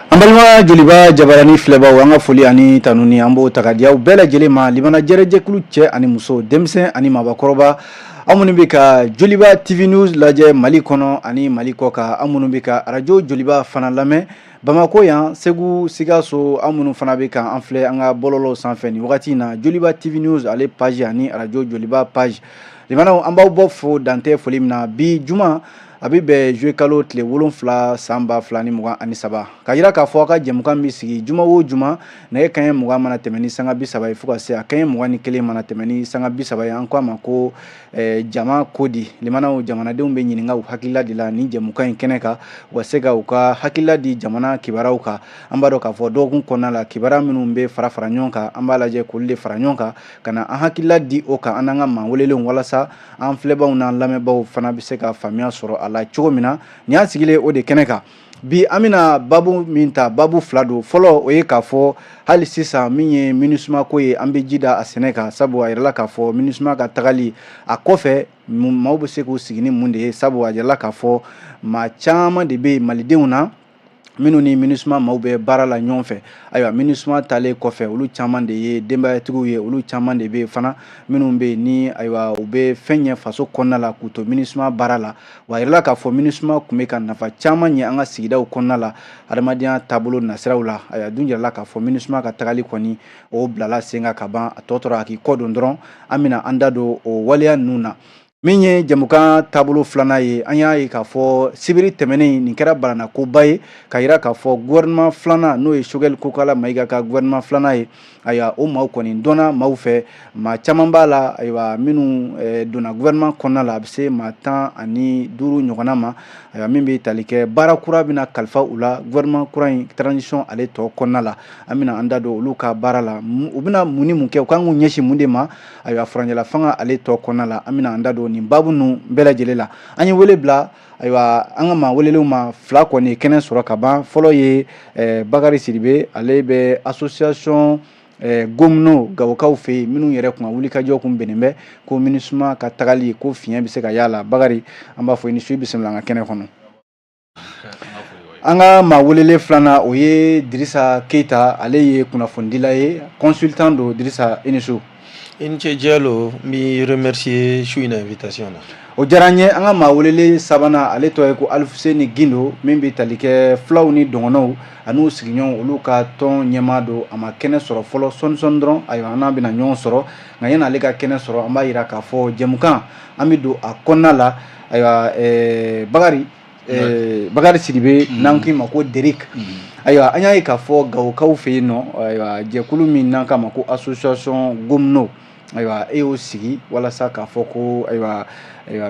Ambalima joliba jabarani filɛbaw an ka foli ani tanuni an b'o ta ka di aw bɛɛ lajɛlen ma limana jɛrɛjɛkulu cɛ ani muso denmisɛn ani maabakɔrɔba an minnu bɛ ka joliba TV News lajɛ Mali kɔnɔ ani Mali kɔ kan an minnu bɛ ka radio joliba fana lamɛn Bamako yan Segu Sikaso an minnu fana bɛ ka an filɛ an ka bɔlɔlɔw sanfɛ nin wagati in na joliba TV News ale page ani radio joliba page limanaw an b'aw bɔ fo dantɛ foli min na bi juma a bɛ bɛn juillet kalo tile 7 san 2023 ka yira k'a fɔ a ka jɛmukan bɛ sigi juma o juma nɛgɛ kanɲɛ 20 mana tɛmɛ ni sanga 30 ye fo ka se a kanɲɛ 21 mana tɛmɛ ni sanga 30 ye an ko a ma ko jama kodi limanaw jamanadenw bɛ ɲininka u hakilila de la ni jɛmukan in kɛnɛ kan u ka se ka u ka hakilila di jamana kibaruyaw kan an b'a dɔn k'a fɔ dɔgɔkun kɔnɔna la kibaruya minnu bɛ fara ɲɔgɔn kan an b'a lajɛ k'olu de fara ɲɔgɔn kan ka na an hakilila di o kan an n'an ka maa welelenw walasa an filɛbaw n'an lamɛnbaw fana bɛ se ka faamuya sɔrɔ a la cogo min na nin y'a sigilen o de kɛnɛ kan bi an bɛna babu min ta babu fila don fɔlɔ o ye k'a fɔ hali sisan min ye MINUSMA ko ye an bɛ jida a sɛnɛ kan sabu a yirala k'a fɔ MINUSMA ka tagali a kɔfɛ maaw bɛ se k'u sigi ni mun de ye sabu a yirala k'a fɔ maa caman de bɛ malidenw na minnu ni MINUSMA maaw bɛ baara la ɲɔgɔn fɛ ayiwa MINUSMA talen kɔfɛ olu caman de ye denbayatigiw ye olu caman de bɛ fana minnu bɛ ni ayiwa u bɛ fɛn ɲɛ faso kɔnɔna la k'u to MINUSMA baara la wa a yirala k'a fɔ MINUSMA tun bɛ ka nafa caman ɲɛ an ka sigidaw kɔnɔna la adamadenya taabolo nasiraw la ayiwa dun yirala k'a fɔ MINUSMA ka tagali kɔni o bilala sen kan ka ban a tɔ tora a k'i kɔ don dɔrɔn an bɛna an da don o waleya ninnu na min ye jamukan taabolo filanan ye an y'a ye k'a fɔ sibiri tɛmɛnen nin kɛra balanakoba ye ka yira k'a fɔ gouvernement filanan n'o ye Choguel Kokala Mayiga ka gouvernement filanan ye ayiwa o maaw kɔni dɔnna maaw fɛ maa caman b'a la ayiwa minnu donna gouvernement kɔnɔna la a bɛ se maa 15 ɲɔgɔnna ma ayiwa min bɛ tali kɛ baara kura bɛna kalifa u la gouvernement kura in transition ale tɔ kɔnɔna la an bɛna an da don olu ka baara la u bɛna mun ni mun kɛ u kan k'u ɲɛsin mun de ma ayiwa furanjɛla fanga ale tɔ kɔnɔna la an bɛna an da don nin babu ninnu bɛɛ lajɛlen la an ye wele bila ayiwa an ka maa welelenw ma fila kɔni kɛnɛ sɔrɔ ka ban fɔlɔ ye Bakari Sidibe ale bɛ association Gomno Gawokaw fɛ yen minnu yɛrɛ kun ka wulikajɔ kun bɛnnen bɛ ko MINUSMA ka tagali ko fiɲɛ bɛ se ka y'a la Bakari an b'a fɔ i ni su i bisimila an ka kɛnɛ kɔnɔ an ka maa welelen filanan o ye Dirisa Keyita ale ye kunnafonidila ye consultant don Dirisa i ni su i ni ce Diallo n b'i remercier su in na invitation na o diyara n ye an ka maa welelen sabanan ale tɔgɔ ye ko Alfuseni Gindo min bɛ tali kɛ fulaw ni dɔngɔnɔw an'u sigiɲɔgɔnw olu ka tɔn ɲɛmaa don a ma kɛnɛ sɔrɔ fɔlɔ sɔɔni dɔrɔn ayiwa an bɛna ɲɔgɔn sɔrɔ nka yanni ale ka kɛnɛ sɔrɔ an b'a jira k'a fɔ jɛmukan an bɛ don a kɔnɔna la ayiwa Bakari Sidibe n'an k'i ma ko Derik ayiwa an y'a ye k'a fɔ Gawokaw fɛ yen nɔ ayiwa jɛkulu min n'an k'a ma ko association Gomno ayiwa e y'o sigi walasa k'a fɔ ko ayiwa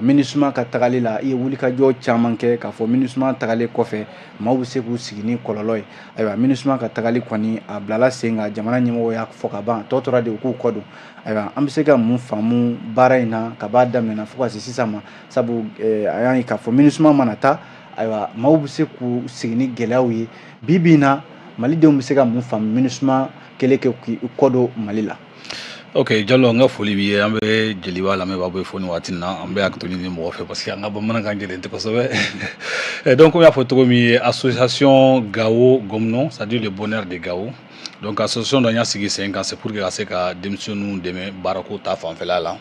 MINUSMA ka tagali la i ye wulikajɔ caman kɛ k'a fɔ MINUSMA tagalen kɔfɛ maaw bɛ se k'u sigi ni kɔlɔlɔ ye ayiwa MINUSMA ka tagali kɔni a bilala sen kan jamana ɲɛmɔgɔw y'a fɔ ka ban tɔ tora de u k'u kɔ don ayiwa an bɛ se ka mun faamu baara in na ka b'a daminɛ fo ka se sisan ma sabu a y'a ye k'a fɔ MINUSMA mana taa ayiwa maaw bɛ se k'u sigi ni gɛlɛyaw ye bi in na malidenw bɛ se ka mun faamu MINUSMA kɛlen kɛ k'u kɔ don Mali la. Ok, Diallo, an ka foli b'i ye an bɛ jeliba lamɛnbaa bɛ fɔ nin waati na an bɛ hakili to ɲini mɔgɔ fɛ parce que an ka bamanankan jɛlen tɛ kosɛbɛ donc comme y'a fɔ cogo min association Gawo Gomno c'est-à-dire le bonheur de Gawo donc association dɔ an y'a sigi sen kan c'est pour que ka se ka denmisɛnninw dɛmɛ baarako ta fanfɛla la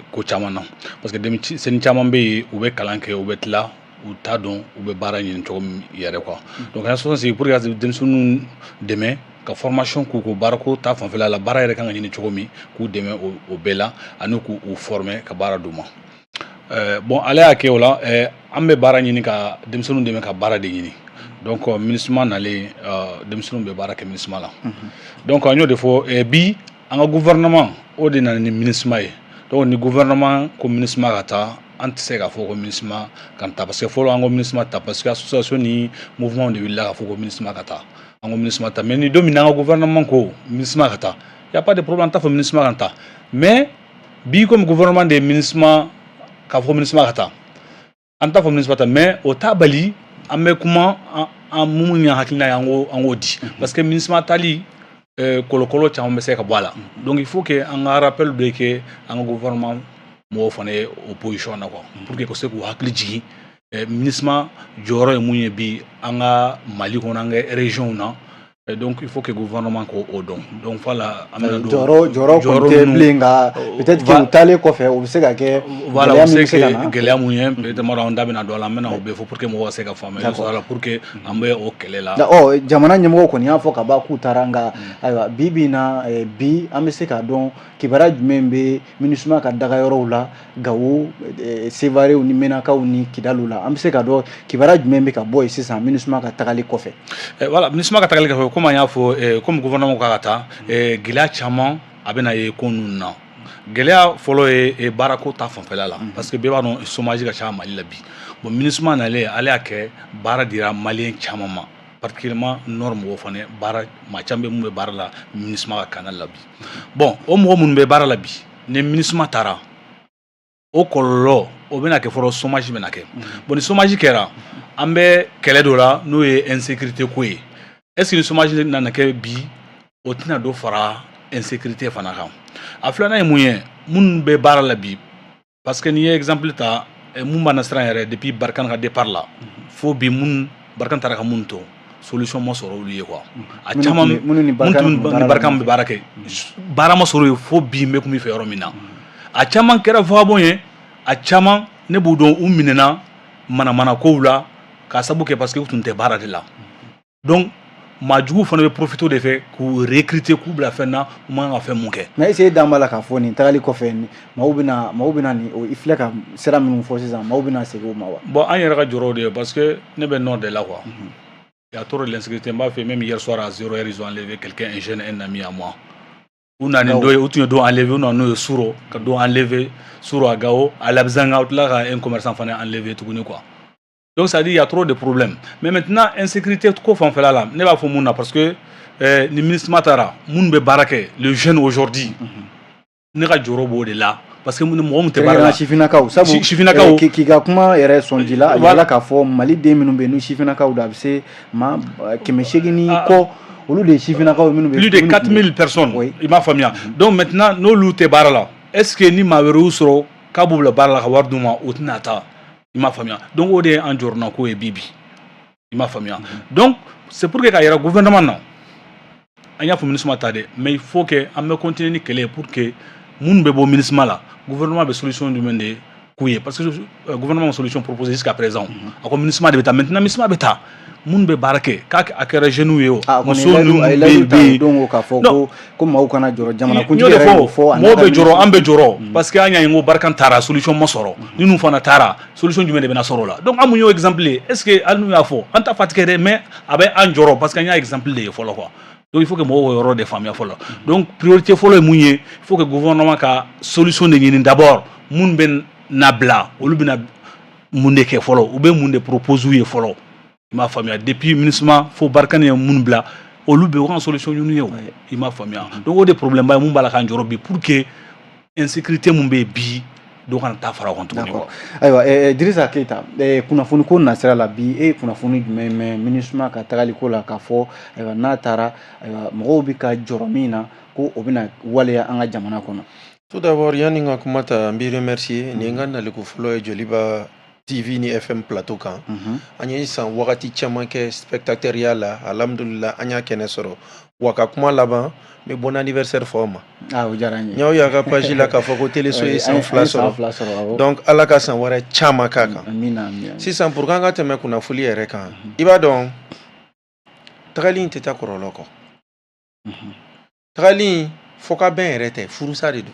ko caman na parce que denmisɛnnin caman bɛ yen u bɛ kalan kɛ u bɛ tila u t'a dɔn u bɛ baara ɲini cogo min yɛrɛ quoi donc an association sigi pour que ka denmisɛnninw dɛmɛ ka formation k'u ko baarako ta fanfɛla la baara yɛrɛ kan ka ɲini cogo min k'u dɛmɛ o bɛɛ la ani k'u former ka baara d'u ma bon ale y'a kɛ o la an bɛ baara ɲini ka denmisɛnninw dɛmɛ ka baara de ɲini donc MINUSMA nalen denmisɛnninw bɛ baara kɛ MINUSMA la donc an y'o de fɔ bi an ka gouvernement o de nana ni MINUSMA ye donc ni gouvernement ko MINUSMA ka taa an tɛ se k'a fɔ ko MINUSMA kan ta parce que fɔlɔ an ko MINUSMA ta parce que association ni mouvement de wulila k'a fɔ ko MINUSMA ka taa an ko MINUSMA ta mais ni don min na an ka gouvernement ko MINUSMA ka taa y a pas de problème an t'a fɔ MINUSMA kan ta mais bi comme gouvernement de MINUSMA k'a fɔ MINUSMA ka taa an t'a fɔ MINUSMA ta mais o t'a bali an bɛ kuma an mun y'an hakilina ye an k'o di parce que MINUSMA tali kɔlɔkɔlɔ caman bɛ se ka bɔ a la donc il faut que an ka rappel dɔ kɛ an ka gouvernement mɔgɔw fana ye opposition na quoi pour que ka se k'u hakili jigin MINUSMA jɔyɔrɔ ye mun ye bi an ka Mali kɔnɔ an ka région na. Donc il faut que le gouvernement ko o dɔn. Donc voilà jɔyɔrɔ tɛ bilen nka peut-être que u taalen kɔfɛ o bɛ se ka kɛ voilà, on sait que gɛlɛya mun ye peut-être ma an da bɛna don a la an bɛna o bɛɛ fɔ pour que mɔgɔw ka se ka faamuya sɔrɔ pour que an bɛ o kɛlɛ la. Jamana ɲɛmɔgɔ kɔni y'a fɔ ka ban k'u taara nka ayiwa bi na bi an bɛ se k'a dɔn kibaruya jumɛn bɛ MINUSMA ka dagayɔrɔw la Gawo Sevarew ni Menakaw ni Kidaliw la an bɛ se k'a dɔn kibaruya jumɛn bɛ ka bɔ yen sisan MINUSMA ka tagali kɔfɛ. Voilà, MINUSMA ka tagali kɔfɛ comme an y'a fɔ comme gouvernement ka taa gɛlɛya caman a bɛna ye ko ninnu na. Gɛlɛya fɔlɔ ye baarako ta fanfɛla la parce que bɛɛ b'a dɔn chômage ka ca Mali la bi. Bon MINUSMA nalen ale y'a kɛ baara dira maliyɛn caman ma. Particulièrement nord mɔgɔw fana baara maa caman bɛ mun bɛ baara la MINUSMA ka canal la bi. Bon o mɔgɔ minnu bɛ baara la bi ni MINUSMA taara o kɔlɔlɔ o bɛna kɛ fɔlɔ chômage bɛna kɛ. Bon ni chômage kɛra an bɛ kɛlɛ dɔ la n'o ye insécurité ko ye. Est-ce que ni chômage nana kɛ bi o tɛna dɔ fara insécurité fana kan. A filanan ye mun ye minnu bɛ baara la bi parce que n'i ye exemple ta mun b'a na siran yɛrɛ depuis Barkan ka départ la fo bi mun Barkan taara ka mun to solution ma sɔrɔ olu ye quoi. A caman minnu ni Barkan bɛ baara kɛ baara ma sɔrɔ ye fo bi n bɛ kun bɛ fɛ yɔrɔ min na. A caman kɛra vagabond ye a caman ne b'u dɔn u minɛna manamana kow la k'a sababu kɛ parce que u tun tɛ baara de la. Donc maajugu fana bɛ profiter de fɛ k'u recruter k'u bila fɛn na u man kan ka fɛn mun kɛ. Mais est-ce que dan b'a la k'a fɔ nin tagali kɔfɛ maaw bɛna ni i filɛ ka sira minnu fɔ sisan maaw bɛna segin o ma wa. Bon an yɛrɛ ka jɔrɔw de ye parce que ne bɛ nord de la quoi. Il y a trop de l'insécurité n b'a fɛ même hier soir à 0h ils ont enlevé quelqu'un un jeune un ami à moi. U nana dɔ ye u tun ye dɔ enlevé u nana n'o ye Suro ka dɔ enlevé Suro à Gao à Labzanga u tila ka un commerçant fana enlevé tuguni quoi. Donc ça dit il y a trop de problèmes. Mais maintenant insécurité ko fanfɛla la ne b'a fɔ mun na parce que ni MINUSMA taara mun bɛ baara kɛ le jeune aujourd'hui ne ka jɔyɔrɔ b'o de la parce que mɔgɔ mun tɛ baara la sifinakaw sabu sifinakaw k'i ka kuma yɛrɛ sɔnji la a yɛrɛ k'a fɔ Mali den minnu bɛ yen n'u sifinakaw don a bɛ se maa 800 kɔ olu de ye sifinakaw minnu bɛ plus de 4000 personnes i m'a faamuya donc maintenant n'olu tɛ baara la est ce que ni maa wɛrɛ y'u sɔrɔ k'a b'u bila baara la ka wari d'u ma o tɛna taa i m'a faamuya donc o de ye an jɔrɔna ko ye bibi i m'a faamuya donc c'est pour que k'a yira gouvernement na an y'a fɔ MINUSMA ta dɛ mais il faut que an bɛ continuer ni kɛlɛ pour que minnu bɛ bɔ MINUSMA la gouvernement bɛ solution jumɛn de k'u ye parce que gouvernement ma solution proposée jusqu'à présent a ko MINUSMA de bɛ taa maintenant MINUSMA bɛ taa minnu bɛ baara kɛ k'a kɛra jeunes ye o muso ninnu bɛ yen donc k'a fɔ ko maaw kana jɔrɔ jamanakuntigi yɛrɛ y'o de fɔ mɔgɔw bɛ jɔrɔ an bɛ jɔrɔ parce que an y'a ye ko Barkan taara solution ma sɔrɔ ni ninnu fana taara solution jumɛn de bɛna sɔrɔ o la donc an mun y'o exemple ye est ce que hali n'u y'a fɔ an t'a fatigue dɛ mais a bɛ an jɔrɔ parce que an y'a exemple de ye fɔlɔ quoi. Donc il faut que mɔgɔw k'o yɔrɔ de faamuya fɔlɔ donc priorité fɔlɔ ye mun ye il faut que gouvernement ka solution de ɲini d'abord mun bɛ na bila olu bɛna mun de kɛ fɔlɔ u bɛ mun de propose u ye fɔlɔ i m'a faamuya depuis MINUSMA fo Barkan ye mun bila olu bɛ u ka solution ɲini ye o i m'a faamuya donc o de problème ba ye mun b'a la k'an jɔrɔ bi pour que insécurité mun bɛ yen bi dɔw kana taa fara o kan tuguni quoi. Ayiwa Dirisa Keita kunnafoni ko nasira la bi kunnafoni jumɛn mɛn MINUSMA ka tagali ko la k'a fɔ ayiwa n'a taara ayiwa mɔgɔw bɛ ka jɔrɔ min na ko o bɛna waleya an ka jamana kɔnɔ. Tout d'abord yani n ka kuma ta n b'i remercier nin ka naliko fɔlɔ ye Joliba TV ni FM plateau kan an ye san wagati caman kɛ spectateur la alhamdulillah an y'a kɛnɛ sɔrɔ wa ka kuma laban n bɛ bon anniversaire fɔ ma o diyara n ye n y'aw y'a ka page la k'a fɔ ko teleso ye san 2 sɔrɔ donc ala ka san wɛrɛ caman k'a kan sisan pour que an ka tɛmɛ kunnafoni yɛrɛ kan i b'a dɔn tagali in tɛ taa kɔrɔlɔ kɔ tagali in fo ka bɛn yɛrɛ tɛ furusa de don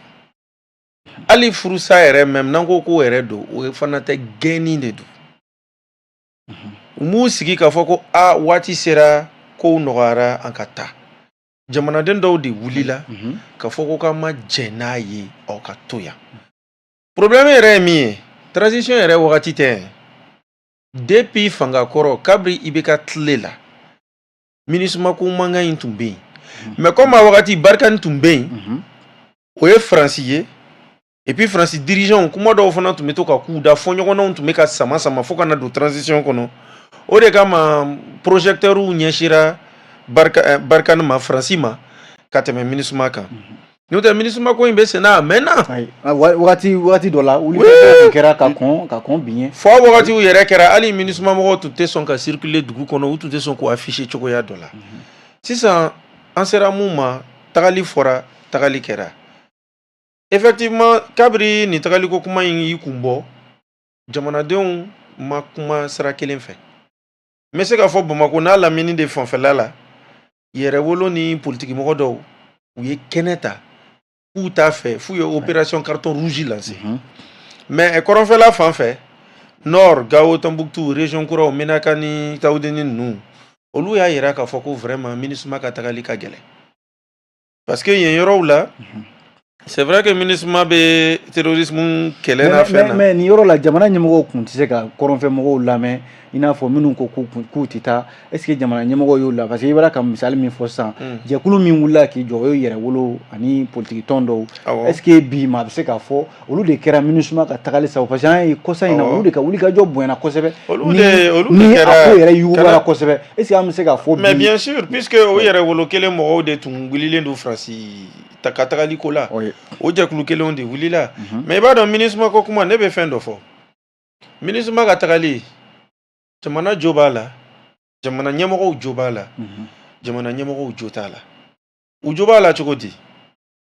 hali furusa yɛrɛ même n'an ko ko yɛrɛ don o fana tɛ gɛnni de don u m'u sigi k'a fɔ ko waati sera kow nɔgɔyara an ka taa jamanaden dɔw de wulila k'a fɔ ko k'an ma jɛ n'a ye aw ka to yan problème yɛrɛ ye min ye transition yɛrɛ wagati tɛ depuis fanga kɔrɔ kabiri i bɛ ka tile la MINUSMA ko mankan in tun bɛ yen mais comme a wagati Barkan tun bɛ yen o ye Faransi ye et puis Faransi dirigeant kuma dɔw fana tun bɛ to ka k'u da fɔɲɔgɔnnaw tun bɛ ka sama fo ka na don transition kɔnɔ o de kama projecteurs ɲɛsira Barkan ma Faransi ma ka tɛmɛ MINUSMA kan n'o tɛ MINUSMA ko in bɛ senna a mɛnna. wagati dɔ la wuli kɛra ka kɔn biɲɛ. fɔ wagatiw yɛrɛ kɛra hali MINUSMA mɔgɔw tun tɛ sɔn ka circuler dugu kɔnɔ u tun tɛ sɔn k'o afficher cogoya dɔ la. sisan an sera mun ma tagali fɔra tagali kɛra. effectivement kabiri nin tagaliko kuma in y'i kun bɔ jamanadenw ma kuma sira kelen fɛ. n bɛ se k'a fɔ Bamako n'a lamini de fanfɛla la yɛrɛwolo ni politikimɔgɔ dɔw u ye kɛnɛ ta k'u t'a fɛ f'u ye opération carton rouge lancé. mais kɔrɔnfɛla fan fɛ nord Gao Tombouctou région kuraw Menaka ni Tawudeni ninnu olu y'a yira k'a fɔ ko vraiment MINUSMA ka tagali ka gɛlɛn parce que yen yɔrɔw la c'est vrai que MINUSMA bɛ terrorisme kɛlɛ na fɛn na mais nin yɔrɔ la jamana ɲɛmɔgɔw kun tɛ se ka kɔrɔnfɛ mɔgɔw lamɛn i n'a fɔ minnu ko k'u tɛ taa est ce que jamana ɲɛmɔgɔw y'o la parce que i bɔra ka misali min fɔ sisan jɛkulu min wulila k'i jɔ o ye yɛrɛwolo ani politique tɔn dɔw est ce que bi ma a bɛ se k'a fɔ olu de kɛra MINUSMA ka tagali sababu parce que an ye kɔsa in na olu de ka wulikajɔ bonyana kosɛbɛ ni a ko yɛrɛ yugubara kosɛbɛ est ce que an bɛ se k'a fɔ mais bien sûr puisque o yɛrɛwolo kelen mɔgɔw de tun wulilen don Faransi ka tagali ko la o jɛkulu kelenw de wulila mais i b'a dɔn MINUSMA ko kuma ne bɛ fɛn dɔ fɔ MINUSMA ka tagali jamana jo b'a la jamana ɲɛmɔgɔw jo b'a la jamana ɲɛmɔgɔw jo t'a la u jo b'a la cogo di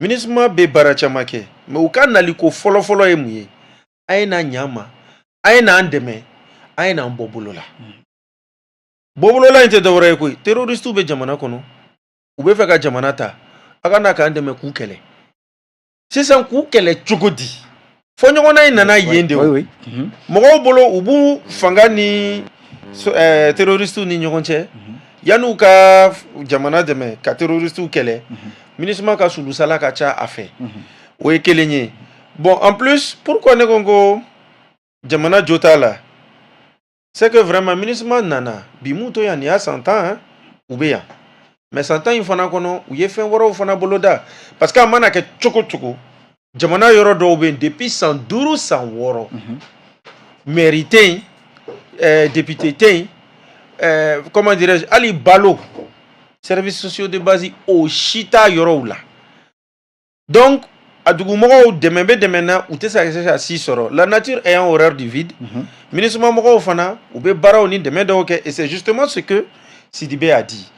MINUSMA bɛ baara caman kɛ mais u ka naliko fɔlɔfɔlɔ ye mun ye a ye na ɲa ma a ye n'an dɛmɛ a ye n'an bɔ bolo la bɔbolola in tɛ dɔwɛrɛ ye koyi terroristiw bɛ jamana kɔnɔ u bɛ fɛ ka jamana ta a ka na k'an dɛmɛ k'u kɛlɛ sisan k'u kɛlɛ cogo di fɔ ɲɔgɔnna in nana yen de o mɔgɔw bolo u b'u fanga ni terroristiw ni ɲɔgɔn cɛ yan'u ka jamana dɛmɛ ka terroristiw kɛlɛ MINUSMA ka sulusala ka ca a fɛ o ye kelen ye bon en plus pourquoi ne ko n ko jamana jo t'a la c'est que vraiment MINUSMA nana bi mun to yan nin y'a san 10 u bɛ yan mais san 10 in fana kɔnɔ u ye fɛn wɛrɛw fana boloda parce que a mana kɛ cogo cogo jamana yɔrɔ dɔw bɛ yen depuis san 5 san 6 mairie tɛ yen député tɛ yen comment dirais-je hali balo services sociaux de base o si t'a yɔrɔw la donc a dugumɔgɔw dɛmɛ bɛ dɛmɛ na u tɛ se ka si sɔrɔ la nature ayant horreur du vide MINUSMA mɔgɔw fana u bɛ baaraw ni dɛmɛ dɔw kɛ et c'est justement ce que Sidibé a dit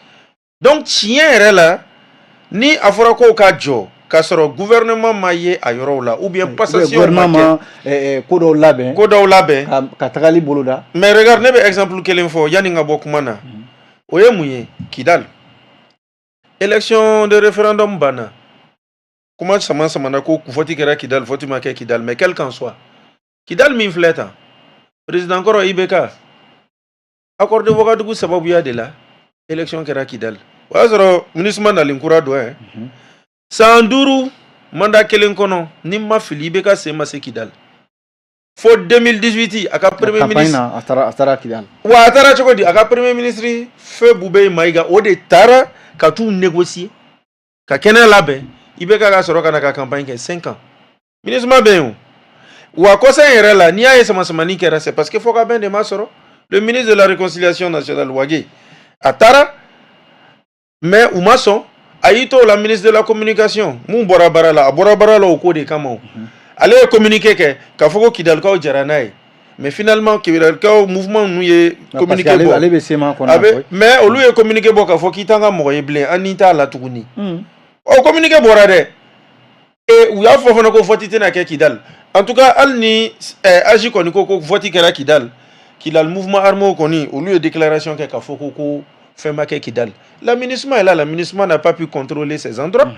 donc tiɲɛ yɛrɛ la ni a fɔra k'o ka jɔ k'a sɔrɔ gouvernement ma ye a yɔrɔw la ou bien passation ma kɛ ko dɔw labɛn ka tagali boloda mais regarde ne bɛ exemple kelen fɔ yanni n ka bɔ kuma na o ye mun ye Kidal élection de référendum banna kuma samana ko vote kɛra Kidal vote ma kɛ Kidal mais quel qu'en soit Kidal min filɛ tan président kɔrɔ IBK accord de Ouagadougou sababuya de la élection kɛra Kidal o y'a sɔrɔ MINUSMA nalen kura dɔ ye san 5 mandat kelen kɔnɔ ni ma fili IBK sen ma se Kidal fo 2018 a ka premier ministre a taara Kidal wa a taara cogo di a ka premier ministre Feu Bube Maïga o de taara ka t'u négocier ka kɛnɛ labɛn IBK ka sɔrɔ ka na ka campagne kɛ 5 ans MINUSMA bɛ yen o wa kɔsa yɛrɛ la n'i y'a ye samasamani kɛra c'est parce que fo ka bɛn de ma sɔrɔ le ministre de la réconciliation nationale Wage a taara mais u ma sɔn a y'i to la ministre de la communication mun bɔra baara la a bɔra baara la o ko de kama ale ye communiqué kɛ k'a fɔ ko Kidalikaw jara n'a ye mais finalement Kidalikaw mouvement ninnu ye communiqué bɔ ale bɛ sema kɔnɔ mais olu ye communiqué bɔ k'a fɔ k'i t'an ka mɔgɔ ye bilen an ni t'a la tuguni o communiqué bɔra dɛ et u y'a fɔ fana ko vote tɛna kɛ Kidal en tout cas hali ni AJ kɔni ko vote kɛra Kidal mouvement armé kɔni olu ye déclaration kɛ k'a fɔ ko fɛn ma kɛ Kidal la MINUSMA est là la MINUSMA n'a pas pu contrôler ces endroits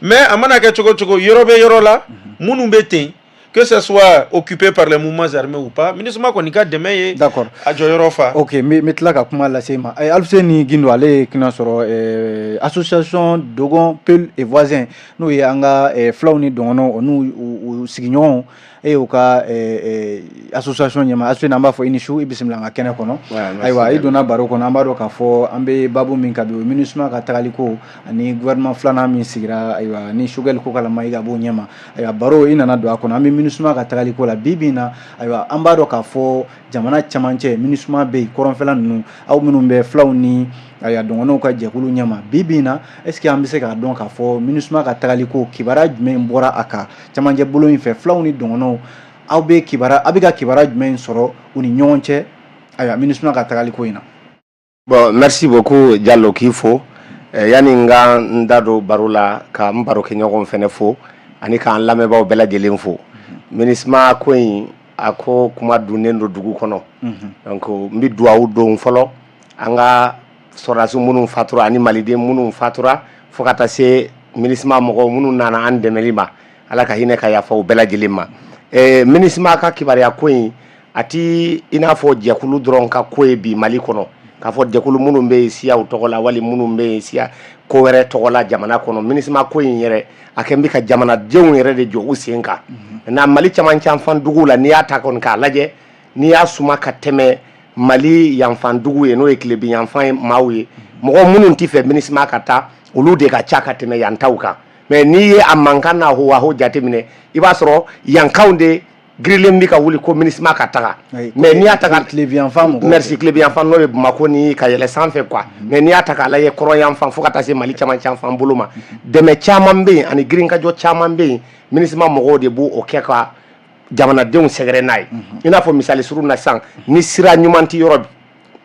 mais a mana kɛ cogo cogo yɔrɔ bɛ yɔrɔ la minnu bɛ ten que ce soit occupé par les mouvements armés ou pas MINUSMA kɔni ka dɛmɛ ye d'accord a jɔyɔrɔ fa ok n bɛ tila ka kuma lase ma Alfuseni Gindo ale ye kina sɔrɔ association Dogon Peul et voisins n'o ye an ka filaw ni dɔgɔnɔw o n'u sigiɲɔgɔnw e o ka association ɲɛma asu n'an b'a fɔ inishu i bisimila ka kɛnɛ kɔnɔ ayiwa i donna baro kɔnɔ an b'a dɔn k'a fɔ an bɛ babu min ka bi o MINUSMA ka tagali ko ani gouvernement filanan min sigira ayiwa ni Choguel ko kalama i ka b'o ɲɛma ayiwa baro i nana don a kɔnɔ an bɛ MINUSMA ka tagali ko la bi bi in na ayiwa an b'a dɔn k'a fɔ jamana camancɛ MINUSMA bɛ yen kɔrɔnfɛla ninnu aw minnu bɛ filaw ni ayiwa dɔgɔnɔw ka jɛkulu ɲɛma bi bi in na est-ce que an bɛ se k'a dɔn k'a fɔ MINUSMA ka tagali ko kibaruya jumɛn bɔra a kan camancɛ bolo in fɛ filaw ni dɔgɔnɔw aw bɛ ka kibaruya jumɛn sɔrɔ u ni ɲɔgɔn cɛ ayiwa MINUSMA ka tagali ko in na. Bon, merci beaucoup Diallo k'i fo yani n ka n da don baro la ka n baro kɛ ɲɔgɔn fɛnɛ fo ani k'an lamɛnbaaw bɛɛ lajɛlen fo MINUSMA ko in a ko kuma dunnen don dugu kɔnɔ donc n bɛ dugawu don fɔlɔ an ka sɔrɔdasi minnu fatura ani maliden minnu fatura fo ka taa se MINUSMA mɔgɔw minnu nana an dɛmɛli ma ala ka hinɛ ka yafa u bɛɛ lajɛlen ma MINUSMA ka kibaruya ko in a ti i n'a fɔ jɛkulu dɔrɔn ka ko ye bi Mali kɔnɔ k'a fɔ jɛkulu minnu bɛ yen siyaw tɔgɔ la wali minnu bɛ yen siya ko wɛrɛ tɔgɔ la jamana kɔnɔ MINUSMA ko in yɛrɛ a kɛn bɛ ka jamanadenw yɛrɛ de jɔ u sen kan na Mali camancɛ yanfan dugu la n'i y'a ta kɔni k'a lajɛ n'i y'a suma ka tɛmɛ Mali yanfan dugu ye n'o ye Tilebin yanfan maaw ye mɔgɔ minnu t'i fɛ MINUSMA ka taa olu de ka ca ka tɛmɛ yan taw kan mais n'i ye a mankan n'a ho jateminɛ i b'a sɔrɔ yankaw de girilen bɛ ka wuli ko MINUSMA ka taga mais n'i y'a ta ka Tilebin yanfan mɔgɔw merci Tilebin yanfan n'o ye Bamako ni ka yɛlɛ sanfɛ quoi mais n'i y'a ta k'a lajɛ kɔrɔn yanfan fo ka taa se Mali camancɛ yanfan bolo ma dɛmɛ caman bɛ yen ani girinkajɔ caman bɛ yen MINUSMA mɔgɔw de b'o kɛ ka jamanadenw sɛgɛrɛ n'a ye i n'a fɔ misali surun na sisan ni sira ɲuman tɛ yɔrɔ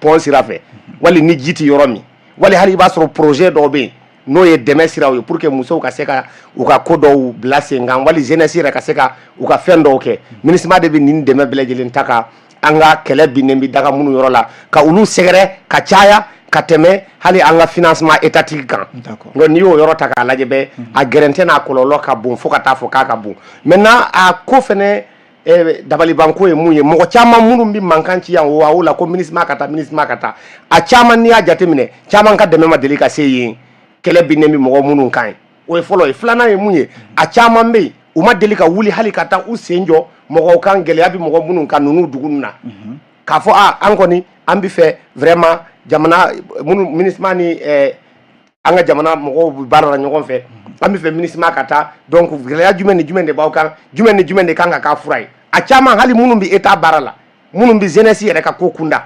pont sira fɛ wali ni ji tɛ yɔrɔ min wali hali i b'a sɔrɔ projet dɔw bɛ yen n'o ye dɛmɛ siraw ye pour que musow ka se ka u ka ko dɔw bila sen kan wali jeunesse yɛrɛ ka se ka u ka fɛn dɔw kɛ MINUSMA de bɛ nin dɛmɛ bɛɛ lajɛlen ta ka an ka kɛlɛ binnen bɛ daga minnu yɔrɔ la ka olu sɛgɛrɛ ka caya ka tɛmɛ hali an ka financement étatique kan donc n'i y'o yɔrɔ ta k'a lajɛ bɛ a gɛrɛntɛ n'a kɔlɔlɔ ka bon fo ka taa fɔ k'a ka bon maintenant a ko fɛnɛ dabalibanko ye mun ye mɔgɔ caman minnu bɛ mankan ci yan o la ko MINUSMA ka taa MINUSMA ka taa a caman n'i y'a jateminɛ caman ka dɛmɛ ma deli ka se yen kɛlɛ binnen bɛ mɔgɔ minnu kan ye o ye fɔlɔ ye filanan ye mun ye a caman bɛ yen u ma deli ka wuli hali ka taa u sen jɔ mɔgɔw kan gɛlɛya bɛ mɔgɔ minnu kan ninnu dugu ninnu na k'a fɔ an kɔni an bɛ fɛ vraiment jamana minnu MINUSMA ni an ka jamana mɔgɔw bɛ baara la ɲɔgɔn fɛ an bɛ fɛ MINUSMA ka taa donc gɛlɛya jumɛn ni jumɛn de b'aw kan jumɛn ni jumɛn de kan ka k'a fura ye a caman hali minnu bɛ État baara la minnu bɛ jeunesse yɛrɛ ka ko kunda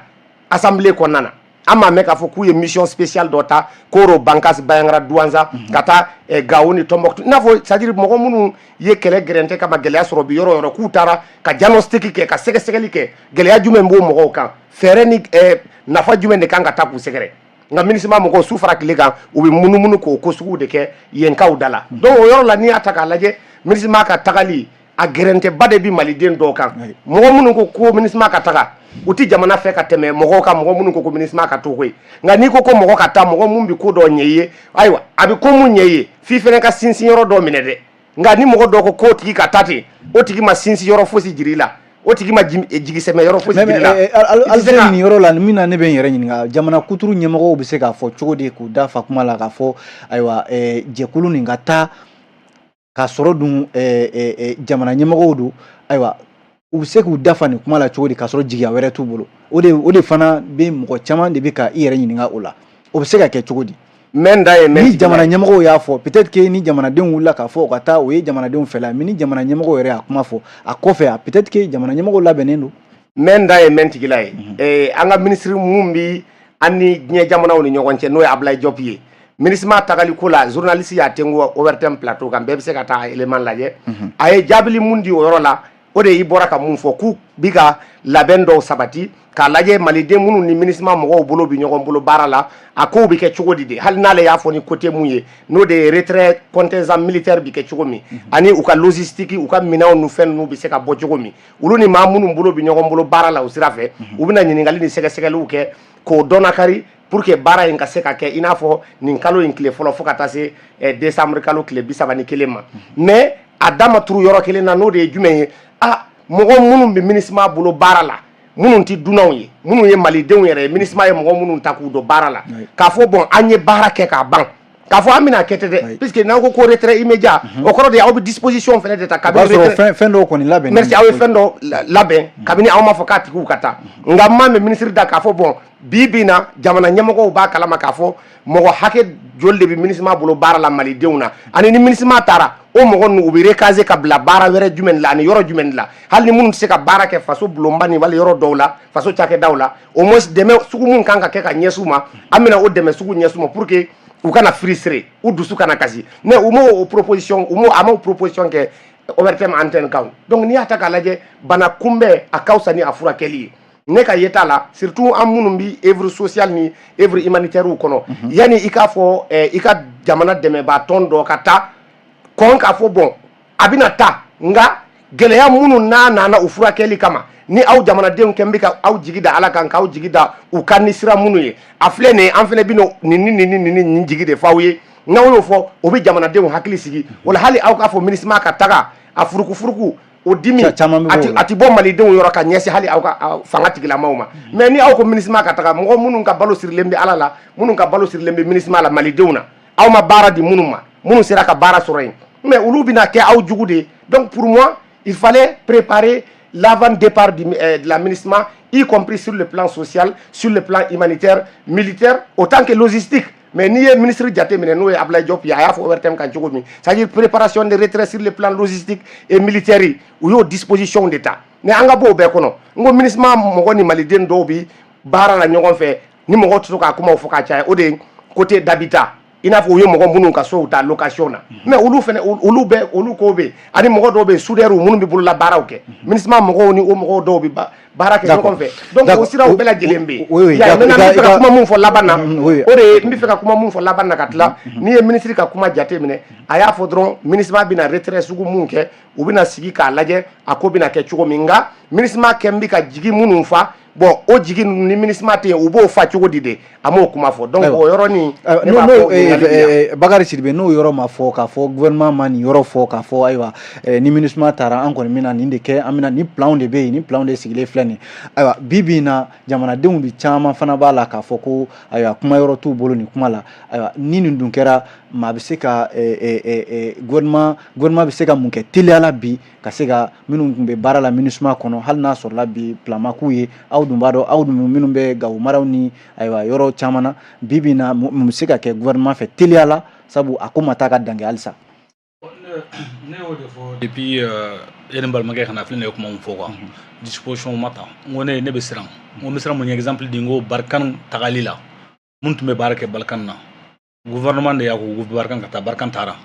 assemblée kɔnɔna na an m'a mɛn k'a fɔ k'u ye mission spéciale dɔ ta Koro Bankasi Bayangara Douanza ka taa Gao ni Tombouctou i n'a fɔ c'est à dire mɔgɔ minnu ye kɛlɛ gɛrɛntɛ kama gɛlɛya sɔrɔ bi yɔrɔ yɔrɔ k'u taara ka diagnostic kɛ ka sɛgɛsɛgɛli kɛ gɛlɛya jumɛn b'o mɔgɔw kan fɛɛrɛ ni nafa jumɛn de kan ka taa k'u sɛgɛrɛ nka MINUSMA mɔgɔw su fara tile kan u bɛ munumunu k'o ko sugu de kɛ yenkaw da la donc o yɔrɔ la n'i y'a ta k'a lajɛ MINUSMA ka tagali a gɛrɛntɛba de bɛ maliden dɔw kan mɔgɔ minnu ko MINUSMA ka taga u tɛ jamana fɛ ka tɛmɛ mɔgɔw kan mɔgɔ minnu ko MINUSMA ka to koyi nka n'i ko mɔgɔ ka taa mɔgɔ min bɛ ko dɔ ɲɛ i ye ayiwa a bɛ ko mun ɲɛ i ye f'i fɛnɛ ka sinsin yɔrɔ dɔ minɛ dɛ nka ni mɔgɔ dɔ ko k'o tigi ka taa ten o tigi ma sinsin yɔrɔ fosi jira i la o tigi ma jigisɛmɛ yɔrɔ fosi jira i la Alfred nin yɔrɔ la min na ne bɛ n yɛrɛ ɲininka jamana kuturu ɲɛmɔgɔw bɛ se k'a fɔ cogo di k'u da fa kuma la k'a fɔ ayiwa jɛkulu nin ka taa ka sɔrɔ dun jamana ɲɛmɔgɔw don ayiwa u bɛ se k'u dafa nin kuma la cogo di k'a sɔrɔ jigiya wɛrɛ t'u bolo o de fana bɛ mɔgɔ caman de bɛ ka i yɛrɛ ɲininka o la o bɛ se ka kɛ cogo di ni jamana ɲɛmɔgɔw y'a fɔ peut-être que ni jamanadenw wulila k'a fɔ u ka taa o ye jamanadenw fɛla mais ni jamana ɲɛmɔgɔw yɛrɛ y'a kuma fɔ a kɔfɛ peut-être que jamana ɲɛmɔgɔw labɛnnen don n da ye mɛn tigila ye an ka ministre mun bi an ni diɲɛ jamanaw ni ɲɔgɔn cɛ n'o ye Ablaye Diop ye MINUSMA tagali ko la journaliste y'a tengu Overtime plateau kan bɛɛ bɛ se ka taa élément lajɛ a ye jaabili mun di o yɔrɔ la o de i bɔra ka mun fɔ k'u bi ka labɛn dɔw sabati k'a lajɛ maliden minnu ni MINUSMA mɔgɔw bolo bi ɲɔgɔn bolo baara la a kow bi kɛ cogo di de hali n'ale y'a fɔ ni côté mun ye n'o de ye retrait contingent militaire bi kɛ cogo min ani u ka logistique u ka minɛnw nu fɛn ninnu bi se ka bɔ cogo min olu ni maa minnu bolo bi ɲɔgɔn bolo baara la o sira fɛ u bɛna ɲininkali ni sɛgɛsɛgɛliw kɛ k'o dɔnnakari pour que baara in ka se ka kɛ i n'a fɔ nin kalo in tile fɔlɔ fo ka taa se décembre kalo tile 31 ma mais a da ma turu yɔrɔ kelen na n'o de ye jumɛn ye mɔgɔ minnu bɛ MINUSMA bolo baara la minnu tɛ dunanw ye minnu ye malidenw yɛrɛ ye MINUSMA ye mɔgɔ minnu ta k'u don baara la k'a fɔ bon an ye baara kɛ k'a ban k'a fɔ an bɛna kɛ ten dɛ puisque n'an ko retrait immédiat o kɔrɔ de aw bɛ disposition fɛnɛ de ta kabini retrait fɛn dɔw kɔni labɛn merci aw ye fɛn dɔ labɛn kabini aw ma fɔ k'a tigiw ka taa nka maa min ministre da k'a fɔ bon bi bi na jamana ɲɛmɔgɔw b'a kalama k'a fɔ mɔgɔ hakɛ joli de bɛ MINUSMA bolo baara la malidenw na ani ni MINUSMA taara o mɔgɔ ninnu u bɛ recaser ka bila baara wɛrɛ jumɛn la ani yɔrɔ jumɛn la hali ni minnu tɛ se ka baara kɛ faso bulonba ni wali yɔrɔ dɔw la faso cakɛdaw la au moins dɛmɛ sugu mun kan ka kɛ ka ɲɛsin u ma an bɛna o dɛmɛ sugu ɲɛsin u ma pour que u kana firisire u dusu kana kasi mais u m'o proposition a m'o proposition kɛ ORTM antenne kan donc n'i y'a ta k'a lajɛ bana kunbɛn a ka fisa ni a furakɛli ye ne ka yeta la surtout an minnu bi œuvre sociale ni œuvre humanitaire kɔnɔ yani i k'a fɔ i ka jamana dɛmɛbaa tɔn dɔ ka taa kɔn k'a fɔ bon a bɛna taa nka gɛlɛya minnu n'a nana u furakɛli kama ni aw jamanadenw kɛ bɛ ka aw jigi da ala kan k'aw jigi da u ka ni sira minnu ye a filɛ nin ye an fana bɛ nin jigi de f'aw ye n'aw y'o fɔ o bɛ jamanadenw hakili sigi wala hali aw k'a fɔ MINUSMA ka taga a furukufuruku o dimi a ti bɔ malidenw yɔrɔ ka ɲɛsin hali aw ka fanga tigilamaw ma mais ni aw ko MINUSMA ka taga mɔgɔ minnu ka balo sirilen bɛ ala la minnu ka balo sirilen bɛ MINUSMA la malidenw na aw ma baara di minnu ma minnu sera ka baara sɔrɔ yen mais olu bɛna kɛ aw jugu de donc pour moi il fallait préparer l'avant-départ de la MINUSMA, y compris sur le plan social, sur le plan humanitaire, militaire, autant que logistique. Mais ni le ministre Diaté, nous et Ablaye Diop, il y a ORTM quand c'est-à-dire préparation de retrait sur le plan logistique et militaire, où il y a disposition d'État. Mais en gabo bekono, ngo MINUSMA moko ni maliden dobi, bara la nyogon fait, ni moko tsoka kuma ufoka chaya, ou de côté d'habitat. Il n'a pas eu mon bon cas sur ta location. Mais olu fait olu kobe. Ani mogo dobe soudeur ou munu bi bulu la baraoke. MINUSMA mogo ni o mogo dobe barake qu'on fait. Donc aussi là au bela jelembe. Il y a maintenant kuma mun fo labana. Ore mbi feka kuma mun fo labana katla. Ni ministre ka kuma jate mine. Aya fodron MINUSMA bina retrait sugu mun ke u bina sigi ka laje ako bina ke chugo minga. MINUSMA kembi ka jigi munu fa. Bon o jigi ni MINUSMA te u bo fa chugo dide amo kuma fo. Donc o yoro ni Bakari Sidibe n'o yɔrɔ ma fɔ k'a fɔ gouvernement ma nin yɔrɔ fɔ k'a fɔ ayiwa ni MINUSMA taara an kɔni bɛna nin de kɛ an bɛna ni plan de bɛ yen ni plan de sigilen filɛ nin ayiwa bi bi in na jamanadenw de caman fana b'a la k'a fɔ ko ayiwa kuma yɔrɔ t'u bolo nin kuma la ayiwa ni nin dun kɛra maa bɛ se ka gouvernement bɛ se ka mun kɛ teliya la bi ka se ka minnu tun bɛ baara la MINUSMA kɔnɔ hali n'a sɔrɔla bi plan ma k'u ye aw dun b'a dɔn aw dun minnu bɛ Gawo maraw ni ayiwa yɔrɔ caman na bi bi in na mun bɛ se ka kɛ gouvernement fɛ teliya la sabu a ko ma taa ka dange halisa ne y'o de fɔ depuis yɛrɛ balimakɛ kana filɛ ne ye kuma min fɔ quoi disposition ma ta n ko ne bɛ siran n ko n bɛ siran mun ye exemple di n ko Barkan tagali la mun tun bɛ baara kɛ Balkan na gouvernement de y'a ko Barkan ka taa Barkan taara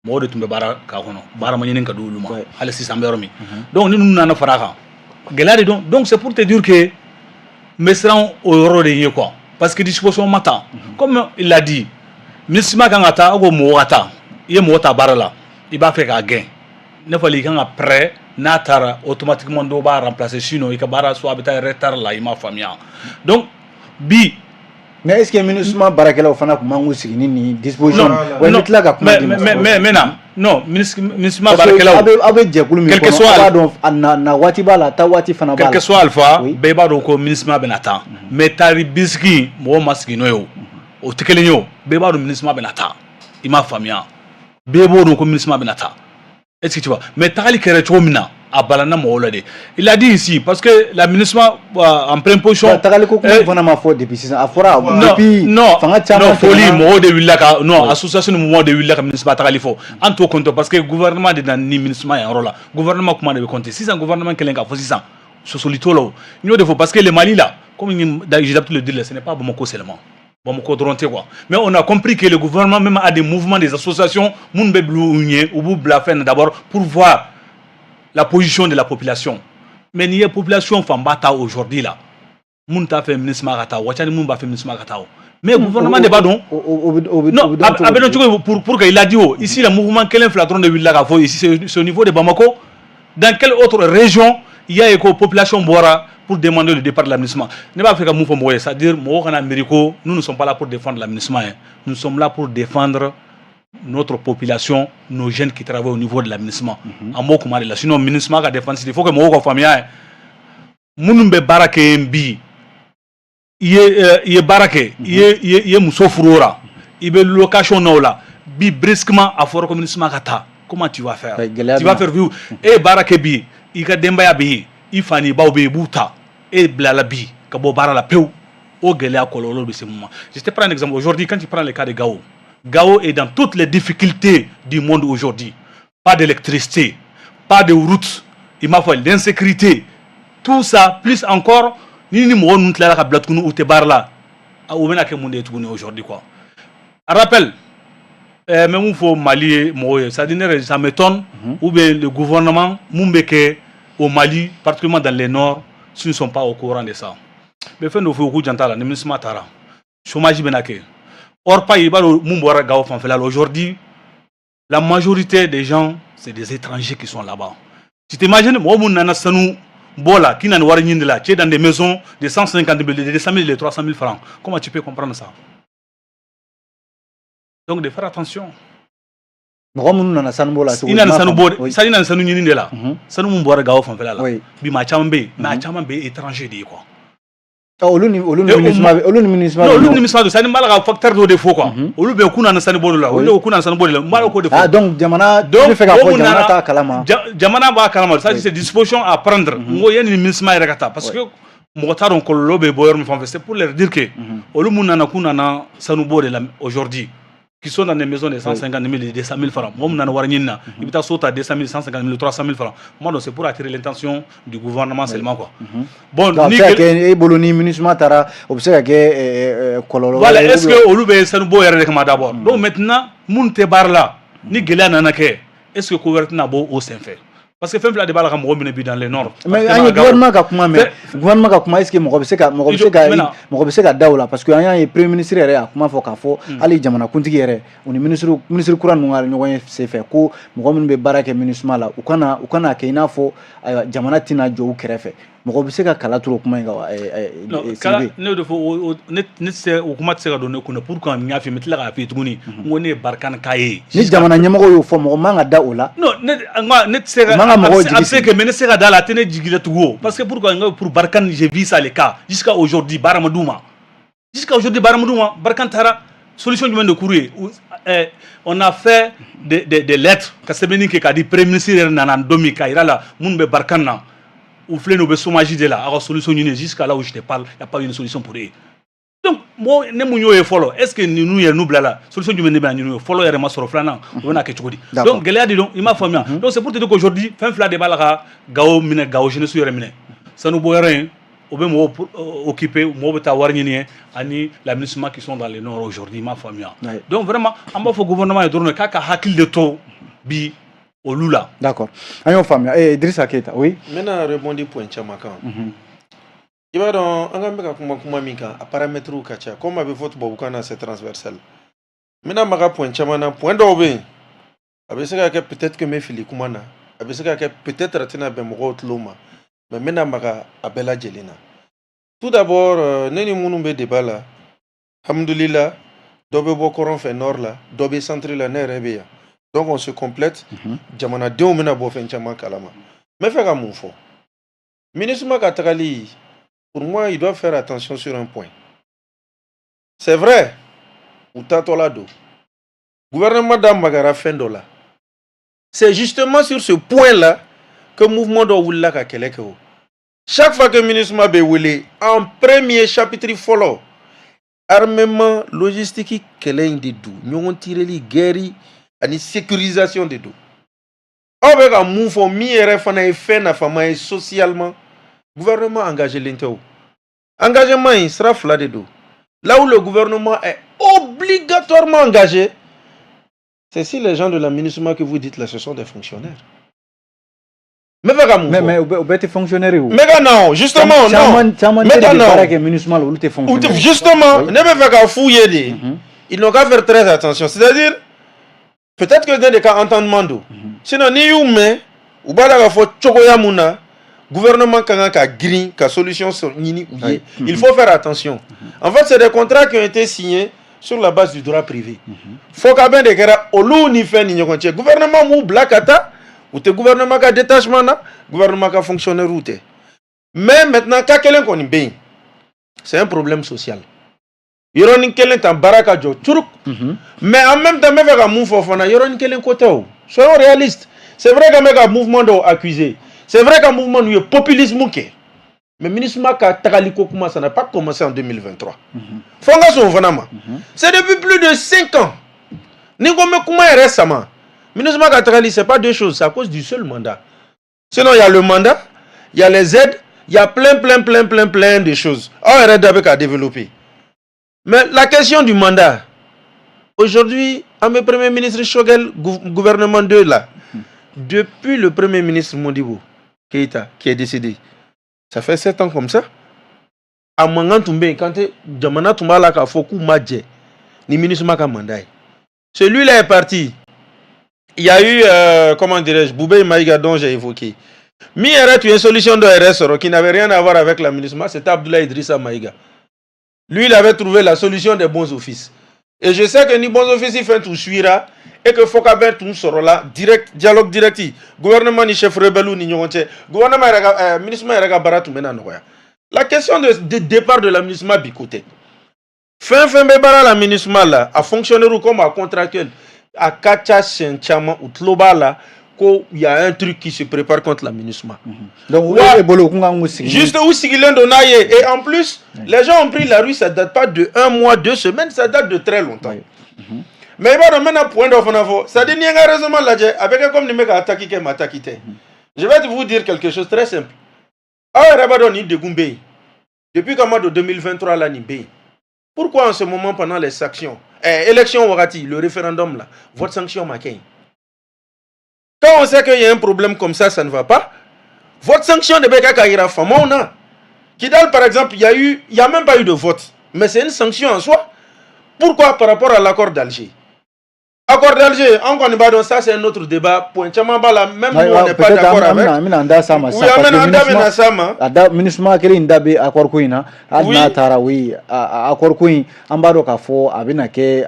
mɔgɔw de tun bɛ baara k'a kɔnɔ baara ma ɲini ka di olu ma hali sisan an bɛ yɔrɔ min donc ni ninnu nana fara a kan gɛlɛya de don donc c'est pour te dire que n bɛ siran o yɔrɔ de ye quoi parce que disposition ma ta comme il l'a dit MINUSMA kan ka taa aw ko mɔgɔ ka taa i ye mɔgɔ ta baara la i b'a fɛ k'a gɛn ne fɔli i kan ka prêt n'a taara automatiquement dɔw b'a remplacer sinon i ka baara so a bɛ taa retard la i m'a faamuya donc bi mais est-ce que MINUSMA baarakɛlaw fana tun man k'u sigi ni nin disposition wa ni tila ka kuma di mais non MINUSMA baarakɛlaw aw bɛ jɛkulu min kɔnɔ aw b'a dɔn na waati b'a la taa waati fana b'a la quel que soit alpha bɛɛ b'a dɔn ko MINUSMA bɛna taa mais taari bisigi mɔgɔw ma sigi n'o ye o tɛ kelen ye o bɛɛ b'a dɔn MINUSMA bɛna taa i m'a faamuya bɛɛ b'o dɔn ko MINUSMA bɛna taa est-ce que tu vois mais tagali kɛra cogo min na a balanna mɔgɔw la de il a dit ici parce que la MINUSMA en pleine position tagali ko kuma fana ma fɔ depuis sisan a fɔra depuis fanga caman foli mɔgɔw de wulila ka non association ni mɔgɔw de wulila ka MINUSMA tagali fɔ an t'o compte parce que gouvernement de na ni MINUSMA yan yɔrɔ la gouvernement kuma de bɛ compter sisan gouvernement kelen ka fɔ sisan sosoli t'o la o n y'o de fɔ parce que le Mali là comme j'ai l'habitude de le dire ce n'est pas Bamako seulement Bamako dɔrɔn tɛ quoi mais on a compris que le gouvernement même a des mouvements des associations minnu bɛ bila u ɲɛ u b'u bila fɛn na d'abord pour voir la position de la population mais n'i ye population fanba ta aujourd'hui là minnu t'a fɛ MINUSMA ka taa wa ca ni minnu b'a fɛ MINUSMA ka taa o mais gouvernement de b'a dɔn non a bɛ dɔn cogo pour que il a dit o ici le mouvement kelen fila dɔrɔn de wulila k'a fɔ ici c'est au niveau de Bamako dans quelle autre région il y a que population bɔra pour demander le départ de la MINUSMA. Ne b'a fait comme vous c'est-à-dire nous ne sommes pas là pour défendre la MINUSMA. Nous sommes là pour défendre notre population, nos jeunes qui travaillent au niveau de la MINUSMA. En mot comme là, sinon MINUSMA a défendu. Il faut que moi famille, Mounumbe Barake Mbi, il est Barake, il est Mousso Furora. il y a location là, bi brusquement à fort communisme kata. Comment tu vas faire? Tu vas faire vivre et barakebi, il ka demba bi, il fani ba obe buta et blalabi, ka bo bara la peu au gelea kololo de ce moment. Je te prends un exemple aujourd'hui quand tu prends le cas de Gao. Gao est dans toutes les difficultés du monde aujourd'hui. Pas d'électricité, pas de routes, il m'a fallu l'insécurité. Tout ça plus encore ni mo nous la ka blatkunu ou te bar là. Au mena ke monde est aujourd'hui quoi. Rappel même il faut Mali, ça m'étonne, ou bien le gouvernement, Moumbeke, au Mali, particulièrement dans le nord, s'ils ne sont pas au courant de ça. Mais fait, nous faisons beaucoup d'entendre, nous sommes matara. Chômage benake. Or, pas y aujourd'hui, la majorité des gens, c'est des étrangers qui sont là-bas. Tu t'imagines, moi, mon nana sanou, bola, qui n'a pas tu es dans des maisons de 150 000, de 200 000, de 300 000 francs. Comment tu peux comprendre ça? Donc de faire attention. Il y a sanu nyini de la. Sanu mun bora gawo fanfela la. Bi ma chambe, na chambe étranger de quoi. Olu ni ministre. Non, olu ni ministre de sanu mala facteur de défaut quoi. Olu be kuna na sanu bodo la. Olu kuna na sanu bodo la. Mala ko défaut. Ah donc jamana tu fais ka jamana ta kalama. Jamana ba kalama, ça c'est disposition à prendre. Ngo yen ni ministre ma rekata parce que motaron ko lobe boyer mi fanfela c'est pour leur dire que olu mun na kuna na sanu bodo la aujourd'hui. Qui sont dans des maisons de 150 000 et 200 000 francs. Moi, je suis sauté à 200 000, 150 000, 300 000 francs. Moi, c'est pour attirer l'intention du gouvernement seulement. Quoi. Bon, voilà, est-ce que Oloube Sanoubo est recommandé d'abord? Donc maintenant, Mounte Barla, ni Gela Nanake, est-ce que le gouvernement a au sein fait? Parce que fɛn fila de b'a la ka mɔgɔ minɛ bi dans le nord. Mais an ye gouvernement ka kuma mɛn gouvernement ka kuma est-ce que mɔgɔ bɛ se ka da o la parce que an y'a ye premier ministre yɛrɛ a kuma fɔ k'a fɔ hali jamanakuntigi yɛrɛ u ni ministre kura ninnu ka ɲɔgɔn ye senfɛ ko mɔgɔ minnu bɛ baara kɛ MINUSMA la u kana kɛ i n'a fɔ jamana tɛna jɔ u kɛrɛfɛ mɔgɔ bɛ se ka kala turu o kuma in kan ne de fɔ ne tɛ o kuma tɛ se ka don ne kunna pour que n y'a f'i ye n bɛ tila k'a f'i ye tuguni n ko ne ye Barikani k'a ye. ni jamana ɲɛmɔgɔ y'o fɔ mɔgɔ man ka da o la. non ne tɛ se ka a bɛ se que mais ne tɛ se ka da la a tɛ ne jigi la tugun o parce que pour Barikani j'ai vu ça le cas jusqu'à aujourd'hui Baramaduma Barikani taara solution jumɛn de kuru ye on a fait des lettres ka sɛbɛnni kɛ k'a di premier ministre yɛrɛ nana don min k'a yira la minnu bɛ Barikani na ou flène au chômage de la solution jusqu'à là où je te parle il n'y a pas une solution pour eux donc moi ne m'y est follow est-ce que nous blala solution du monde nous follow et remas sur flana on a quelque chose donc gélé dit donc il m'a famille donc c'est pour te dire qu'aujourd'hui fin fla de balaka gao mine gao je ne suis remine ça nous boit rien au même occupé moi beta warni ani la ministre qui sont dans le nord aujourd'hui ma famille donc vraiment en bas faut gouvernement et tourner kaka hakil de to bi au Lula. D'accord. Ayon famille. Idrissa Keita, oui. Maintenant, rebondir point Chamakan. Il va dans un gars comme Mika, à paramètre ou Kacha, comme avec votre Bobukana, c'est transversal. Maintenant, Maga point Chamana, point d'obé. Avec ça, peut-être que mes filles Kumana, avec ça, peut-être Ratina Bemrot Loma, mais maintenant, Maga, Abella Jelena. Tout d'abord, Neni Mounoumbe de Bala, Hamdoulila, Dobe Bokoron fait nord là, Dobe centre la Nerebea. Donc on se complète. Jamana deux mena bofen chama kalama. Mais faire un fort. Ministre Makatakali, pour moi, il doit faire attention sur un point. C'est vrai, ou tatolado. Gouvernement d'Ambagara Fendola. C'est justement sur ce point-là que le mouvement d'Oula a kelekeo. Chaque fois que le ministre m'a béoulé, en premier chapitre follow, armement logistique kelen de dou, nous tiré les guerres. Ani sécurisation de tout. Avec un mouvement mi-RF fait na fama socialement, gouvernement engagé l'interro. Engagement il sera flat de dos. Là où le gouvernement est obligatoirement engagé, c'est si les gens de la MINUSMA que vous dites là, ce sont des fonctionnaires. Mais tu fonctionnaire où? Mais non, justement, non. Justement, ne me pas fouiller. Ils n'ont qu'à faire très attention. C'est-à-dire, peut-être que dans des cas entendement. Sinon, ni ou mais, ou pas la fois chokoyamuna, gouvernement kanga green, ka solution sur nini ou yé. Il faut faire attention. En fait, c'est des contrats qui ont été signés sur la base du droit privé. Faut qu'à bien des guerres, au loup ni fait ni nyonche. Gouvernement mou blakata, ou te gouvernement ka détachement na, gouvernement ka fonctionnaire ou te. Mais maintenant, quand quelqu'un qu'on bien, c'est un problème social. Yoronin kelen tan baraka jo turuk. Mais en même temps, me fait un mouvement fana yoronin kelen côté. Soyons réalistes. C'est vrai que me un mouvement do accusé. C'est vrai qu'un mouvement est populisme qui. Mais le ministre Maka Tagaliko Kuma, ça n'a pas commencé en 2023. C'est depuis plus de 5 ans. Ningome Kuma est récemment. Le ministre Maka Tagali, ce n'est pas deux choses, c'est à cause du seul mandat. Sinon, il y a le mandat, il y a les aides, il y a plein de choses. On arrête avec à développer. Mais la question du mandat, aujourd'hui, à mes premiers ministres Shogel, gouvernement 2 là, depuis le premier ministre Modibo Keïta, qui est décédé, ça fait 7 ans comme ça. À Mangan Toumbe, quand Djamana Toumba la ka foku madje, ni ministre Maka Mandaï. Celui-là est parti. Il y a eu, comment dirais-je, Boubé Maïga dont j'ai évoqué. Mi arrête une solution de RS qui n'avait rien à voir avec la ministre, c'était Abdoulaye Idrissa Maïga. Lui, il avait trouvé la solution des bons offices. Et je sais que ni bons offices, il fait tout suivra. Et que faut qu'avoir tout sort là, direct, dialogue direct. Gouvernement ni chef rebelle ni nyonche. Gouvernement ministre Maïga Baratou mena noya. La question de départ de la ministre Bicoté. Fin bébara la ministre là a fonctionné comme un contractuel. À Kacha Senchama ou Tloba là, il y a un truc qui se prépare contre la ministre. Donc, juste où Sigilin Donaye. Et en plus, les gens ont pris la rue, ça date pas de 1 mois, 2 semaines, ça date de très longtemps. Mais il va remettre un point d'offre. Ça dit qu'il y a un raisonnement là, avec comme les mecs attaquent qui m'attaquent. Je vais vous dire quelque chose de très simple. Depuis qu'en 2023, là, pourquoi en ce moment, pendant les sanctions, élections, le référendum, là, votre sanction m'a gagné. Quand on sait qu'il y a un problème comme ça ne va pas, votre sanction de Beka Kaira Famona, Kidal, par exemple, il n'y a même pas eu de vote. Mais c'est une sanction en soi. Pourquoi par rapport à l'accord d'Alger? Accord d'Alger, on connaît pas, donc ça c'est un autre débat. Point Chamambala, même nous on n'est pas d'accord avec. Oui, ministre Makeli Ndabe accord Kouina, Adna Tarawi, accord Kouin, Ambado Kafo, Abinake,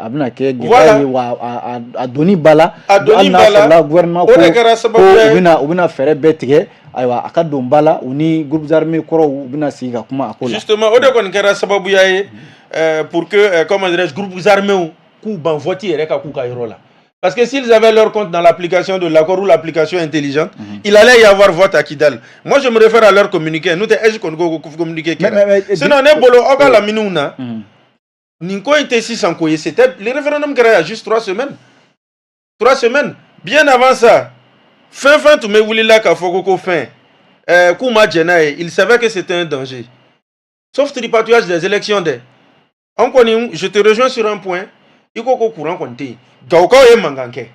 Adoni Bala, Adna gouvernement Ubina Ferre Betige, Aywa Akadombala, Uni, groupes armés Koro, Ubina Siga, Kuma Akola. Justement, Odekon Kera Sababouyaye, pour que, comment dirais-je, groupes armés parce que s'ils avaient leur compte dans l'application de l'accord ou l'application intelligente, il allait y avoir vote à Kidal. Moi, je me réfère à leur communiqué. Nous, communiqué. Sinon, on est bolo, on la minouna. Ninko était 600 koye. C'était le référendum créé il y a juste 3 semaines. 3 semaines. Bien avant ça, fin, tout me voulait là qu'à Fogoko fin. Kouma Djenaye, il savait que c'était un danger. Sauf tripatouillage des élections. Je te rejoins sur un point. Il faut qu'on courant compter. Gauka est manganké.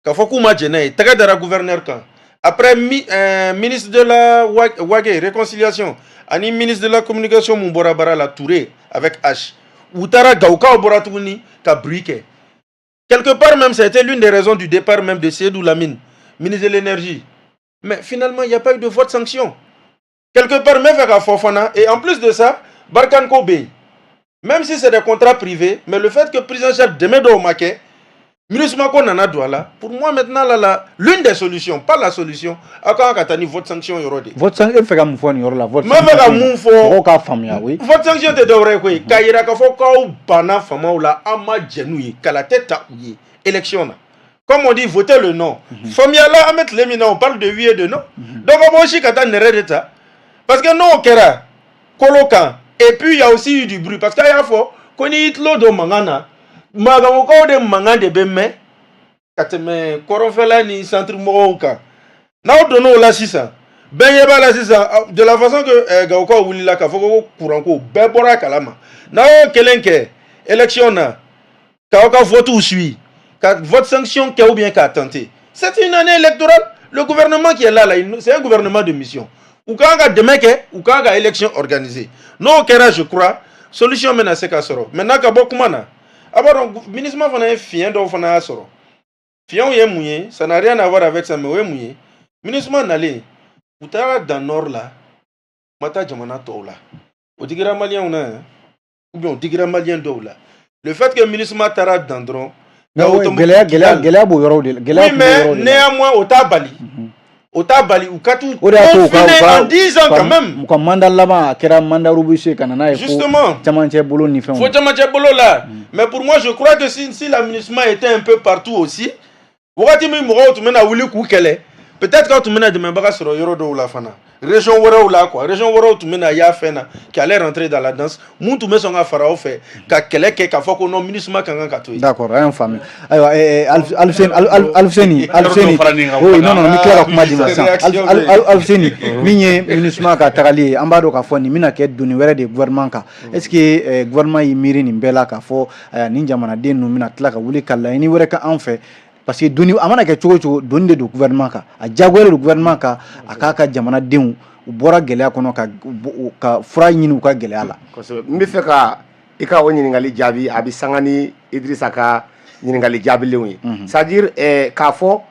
Kafoku Madjene, Tagadara gouverneur quand. Après ministre de la Wagé, réconciliation, ani ministre de la communication Mumbora Bara la Touré avec H. Outara Gauka Oboratouni Kabrike. Quelque part même, c'était l'une des raisons du départ même de Seydou Lamine, ministre de l'énergie. Mais finalement, il n'y a pas eu de vote sanction. Quelque part, même avec Fofana, et en plus de ça, Barkan Kobe. Même si c'est des contrats privés, mais le fait que le président Jacques Demedo Omake, ministre Mako Nana Douala, pour moi maintenant, l'une des solutions, pas la solution, à quand Katani, votre sanction Yorode. Votre sanction, fait comme vous la votre sanction te devrait quoi. Kaira Kafo Kao Bana Fama ou la Ama Djenouye, Kalateta Ouye, élection. Comme on dit, votez le non. Famia là, à mettre les minants, on parle de oui et de non. Donc on va aussi Katan Neredeta. Parce que non, Kera, Kolokan. Et puis il y a aussi eu du bruit parce qu'il y a fort qu'on y hitlo de mangana magamoko de mangana de bemme kateme korofela ni centre moka na odono la 600 ben yeba la 600 de la façon que gaoko wulila ka foko courant ko bebora kalama na o kelenke élection na ka vote ou suit ka vote sanction que ou bien ka tenté. C'est une année électorale. Le gouvernement qui est là c'est un gouvernement de mission. Ou quand on a demain ou quand on a élection organisée. Non, je crois, solution menacée qu'à soro. Maintenant, quand beaucoup mana, alors le ministre m'a fait un fien d'où on a soro. Fien ou est mouillé, ça n'a rien à voir avec ça, mais où est mouillé. Ministre m'a allé, vous t'as dans nord là, mata jamana tola. Au digra malien on a, ou bien au digra malien d'où là. Le fait que le ministre m'a tarad dans dron, oui, mais néanmoins au tabali. Ota bali ou katu confiné en 10 ans quand même. Comme mandat là-bas, qui era mandat robuste canana. Justement. Chamanche boulot ni fait. Faut chamanche boulot là. Mais pour moi, je crois que si l'aménagement était un peu partout aussi, wakati mi moro tu mena wuli ku kele. Peut-être quand tu mena de membara sur yoro do la fana. Région woro là quoi. Région woro tu mena ya fena qui allait rentrer dans la danse. Moun tu mena son farao fait ka kele ke ka foko non ministre kanga ka to. D'accord, rien famille. Aywa Alfseni. Oui, non, mi clara kuma dimanche. Alfseni, minye ministre ka tagali ambado ka foni mina ke duni wéré de gouvernement ka. Est-ce que gouvernement yi miri ni mbela ka fo ni jamana den no mina tlaka wuli kala ni wéré ka en fait parce que doni amana ke cogo doni de gouvernement ka a jagoyere do gouvernement ka akaka jamana den u bora gɛlɛya kɔnɔ ka fura ɲini u ka gɛlɛya la kosɛbɛ n bɛ fɛ ka i ka o ɲininkali jaabi a bɛ sanga ni Idrissa ka ɲininkali jaabilenw ye c'est-à-dire k'a fɔ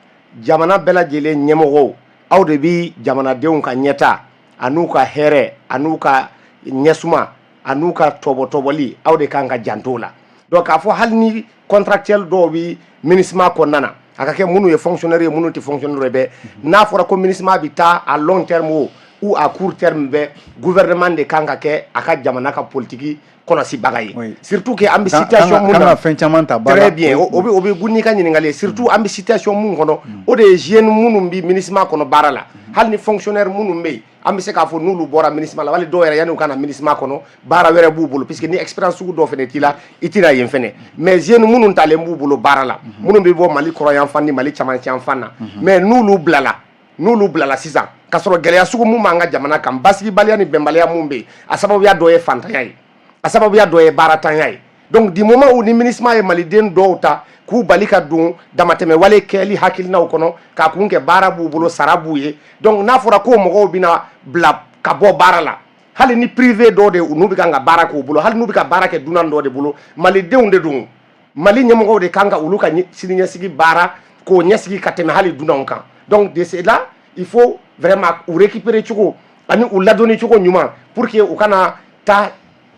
jamana bɛɛ lajɛlen ɲɛmɔgɔw aw de bi jamanadenw ka ɲɛta an'u ka hɛrɛ an'u ka ɲɛsuma an'u ka tɔbɔtɔbɔli aw de kan ka janto la donc k'a fɔ hali ni contractuel dɔw bi ministère kɔnɔna na a ka kɛ minnu ye fonctionnaire ye minnu tɛ fonctionnaire bɛ n'a fɔra ko ministère bi taa à long terme ou à court terme bɛ gouvernement de kan ka kɛ a ka jamana ka politique kɔlɔsibaga ye surtout que an bɛ situation mun na fɛn caman ta ba la très bien o bɛ gunni ka ɲininkali surtout an bɛ situation mun kɔnɔ o de ye jeune minnu bi ministère kɔnɔ baara la hali ni fonctionnaire minnu bɛ yen an bɛ se k'a fɔ n'olu bɔra ministère la wali dɔw yɛrɛ yanni u ka na ministère kɔnɔ baara wɛrɛ b'u bolo puisque ni expérience sugu dɔ fana t'i la i tɛna yen fɛnɛ mais jeune minnu talen b'u bolo baara la minnu bɛ bɔ Mali kɔrɔyan fan ni Mali camancɛ yan fan na mais n'olu bilala sisan ka sɔrɔ gɛlɛya sugu mun b'an ka jamana kan basigibaliya ni bɛnbaliya mun bɛ yen a sababuya dɔ ye fantanya ye a sababuya dɔ ye baaratanya ye donc du moment où ni ministère ye maliden dɔw ta k'u bali ka don damatɛmɛ wale kɛli hakilinaw kɔnɔ k'a kun kɛ baara b'u bolo sara b'u ye donc n'a fɔra ko mɔgɔw bɛna bila ka bɔ baara la hali ni privé dɔw de n'u bɛ kan ka baara k'u bolo hali n'u bɛ ka baara kɛ dunan dɔ de bolo malidenw de don Mali ɲɛmɔgɔw de kan ka olu ka siniɲɛsigi baara k'o ɲɛsigi ka tɛmɛ hali dunanw kan donc de cela il faut vraiment u récupérer cogo ani u ladonni cogo ɲuman pour que u kana taa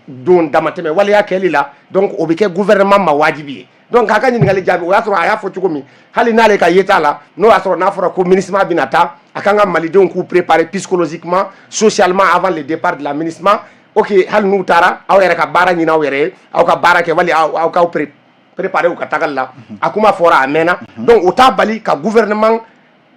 don damatɛmɛ waleya kɛli la donc o bɛ kɛ gouvernement ma wajibi ye donc k'a ka ɲininkali jaabi o y'a sɔrɔ a y'a fɔ cogo min hali n'ale ka yeta la n'o y'a sɔrɔ n'a fɔra ko ministère bɛna taa a kan ka malidenw k'u préparer psychologiquement socialement avant le départ de la ministère ok hali n'u taara aw yɛrɛ ka baara ɲini aw yɛrɛ ye aw ka baara kɛ wali aw k'aw préparer u ka tagali la a kuma fɔra a mɛnna donc o t'a bali ka gouvernement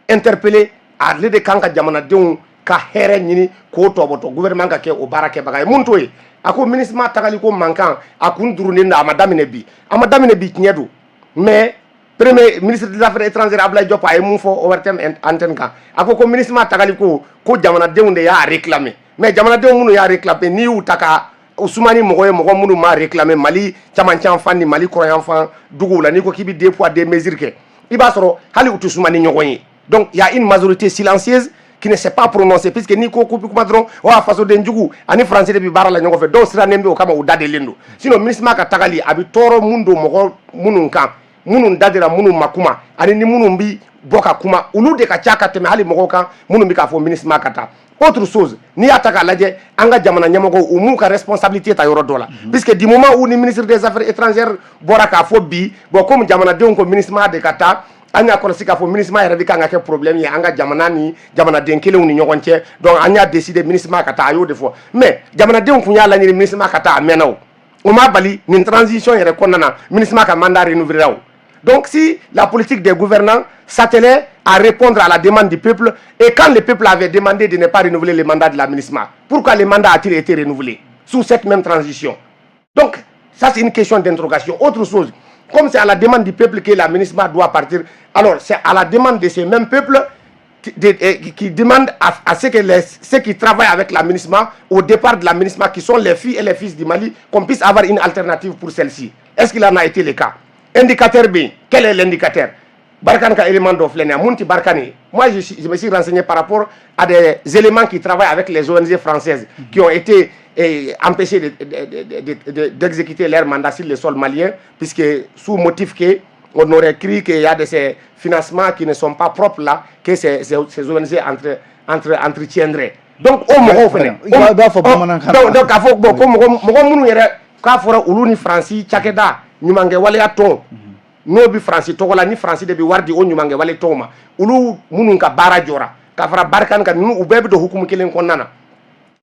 interpeller ale de kan ka jamanadenw ka hɛrɛ ɲini k'o tɔbɔtɔ gouvernement ka kɛ o baara kɛbaga ye mun t'o ye a ko ministère tagali ko mankan a kun durunen don a ma daminɛ bi tiɲɛ don mais premier ministre des affaires étrangères Abdoulaye Diop a ye mun fɔ ORTM antenne kan a ko ministère tagali ko jamanadenw de y'a réclamer mais jamanadenw minnu y'a réclamer n'i y'u ta ka o suma ni mɔgɔ ye mɔgɔ minnu m'a réclamer Mali camancɛ yan fan ni Mali kɔrɔyan fan duguw la n'i ko k'i bɛ 2 poids 2 mesures kɛ i b'a sɔrɔ hali u tɛ suma ni ɲɔgɔn ye donc il y a une majorité silencieuse qui ne s'est pas prononcé puisque ni ko kuma dɔrɔn fasoden jugu ani français de bi baara la ɲɔgɔn fɛ dɔw sirannen bɛ o kama u dadelen don sinon ministère ka tagali a bɛ tɔɔrɔ mun don mɔgɔ minnu kan minnu dadira minnu ma kuma ani ni minnu bi bɔ ka kuma olu de ka ca ka tɛmɛ hali mɔgɔw kan minnu bɛ k'a fɔ ministère ka taa autre chose n'i y'a ta k'a lajɛ an ka jamana ɲɛmɔgɔw u m'u ka responsabilité ta yɔrɔ dɔ la puisque du moment où ni ministre des affaires étrangères bɔra k'a fɔ bi bon comme jamanadenw ko ministère de ka taa an y'a kɔlɔsi k'a fɔ ministère yɛrɛ bɛ kan ka kɛ problème ye an ka jamana ni jamanaden kelenw ni ɲɔgɔn cɛ donc an y'a décidé ministère ka taa a y'o de fɔ mais jamanadenw kun y'a laɲini ministère ka taa a mɛnna o ma bali nin transition yɛrɛ kɔnɔna na ministère ka mandat renouvelé o donc si la politique des gouvernants s'attelait à répondre à la demande du peuple et quand le peuple avait demandé de ne pas renouveler le mandat de la ministère pourquoi le mandat a-t-il été renouvelé sous cette même transition donc ça c'est une question d'interrogation autre chose comme c'est à la demande du peuple que la ministère doit partir, alors c'est à la demande de ces mêmes peuples qui demandent à ceux qui travaillent avec la ministère au départ de la ministère, qui sont les filles et les fils du Mali, qu'on puisse avoir une alternative pour celle-ci. Est-ce qu'il en a été le cas? Indicateur B, quel est l'indicateur? Barkhane ka élément d'offlenia, Mounti Barkhane. Moi, je me suis renseigné par rapport à des éléments qui travaillent avec les ONG françaises, qui ont été empêchés d'exécuter leur mandat sur le sol malien, puisque sous motif qu'on aurait cru qu'il y a de ces financements qui ne sont pas propres là, que ces ONG entretiendraient. Donc, au moment où donc, à faut que Francis Tchakeda, Numange Waleaton, no bi France togola ni France de bi wardi o nyumange wale toma ulu munun ka bara jora ka fara Barkhane kan nu u bɛɛ bɛ don hukumu kelen kɔnɔna na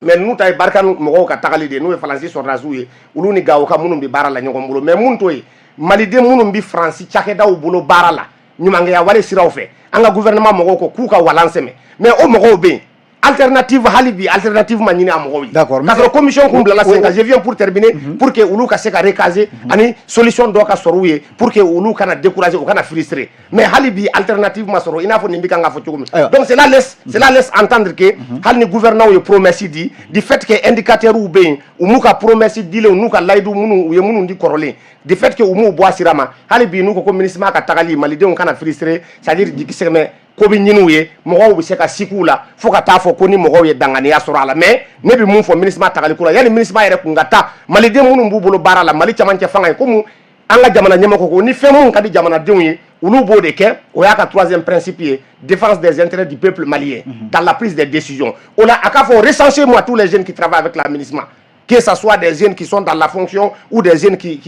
mais nu ta ye Barkhane mɔgɔw ka tagali de n'u ye faransi sɔrdasiw ye olu ni Gawo ka minnu bɛ baara la ɲɔgɔn bolo mais mun to ye maliden minnu bɛ faransi cakɛdaw bolo baara la ɲumangɛya wale siraw fɛ an ka gouvernement mɔgɔw ko k'u ka walan sɛmɛ mais o mɔgɔw bɛ yen alternative hali bi alternative ma ɲini a mɔgɔw ye d'accord parce que commission kun bilala sen kan je viens pour terminer pour que olu ka se ka recaser ani solution dɔ ka sɔrɔ u ye pour que olu kana décourager u kana frustrer mais hali bi alternative ma sɔrɔ i n'a fɔ nin bɛ kan ka fɔ cogo min donc cela laisse entendre que hali ni gouvernants ye promesse di du fait que indicateurs u bɛ yen u m'u ka promesse dilen n'u ka layidu minnu u ye minnu di kɔrɔlen du fait que u m'u bɔ a sira ma hali bi n'u ko ko ministre ka tagali malidenw kana frustrer c'est à dire jikisɛmɛ ko bɛ ɲiniw ye mɔgɔw bɛ se ka sikiw la fo ka taa fɔ ko ni mɔgɔw ye danganiya sɔrɔ a la mais ne bɛ mun fɔ ministre tagali ko la yani ministre yɛrɛ kun ka taa maliden minnu b'u bolo baara la Mali camancɛ fanga ye komi an ka jamana ɲɛmɔgɔ ko ni fɛn minnu ka di jamanadenw ye olu b'o de kɛ o y'a ka troisième principe ye défense des intérêts du peuple malien dans la prise des décisions o la a k'a fɔ recensez-moi tous les jeunes qui travaillent avec l'administration que ce soit des jeunes qui sont dans la fonction ou des jeunes qui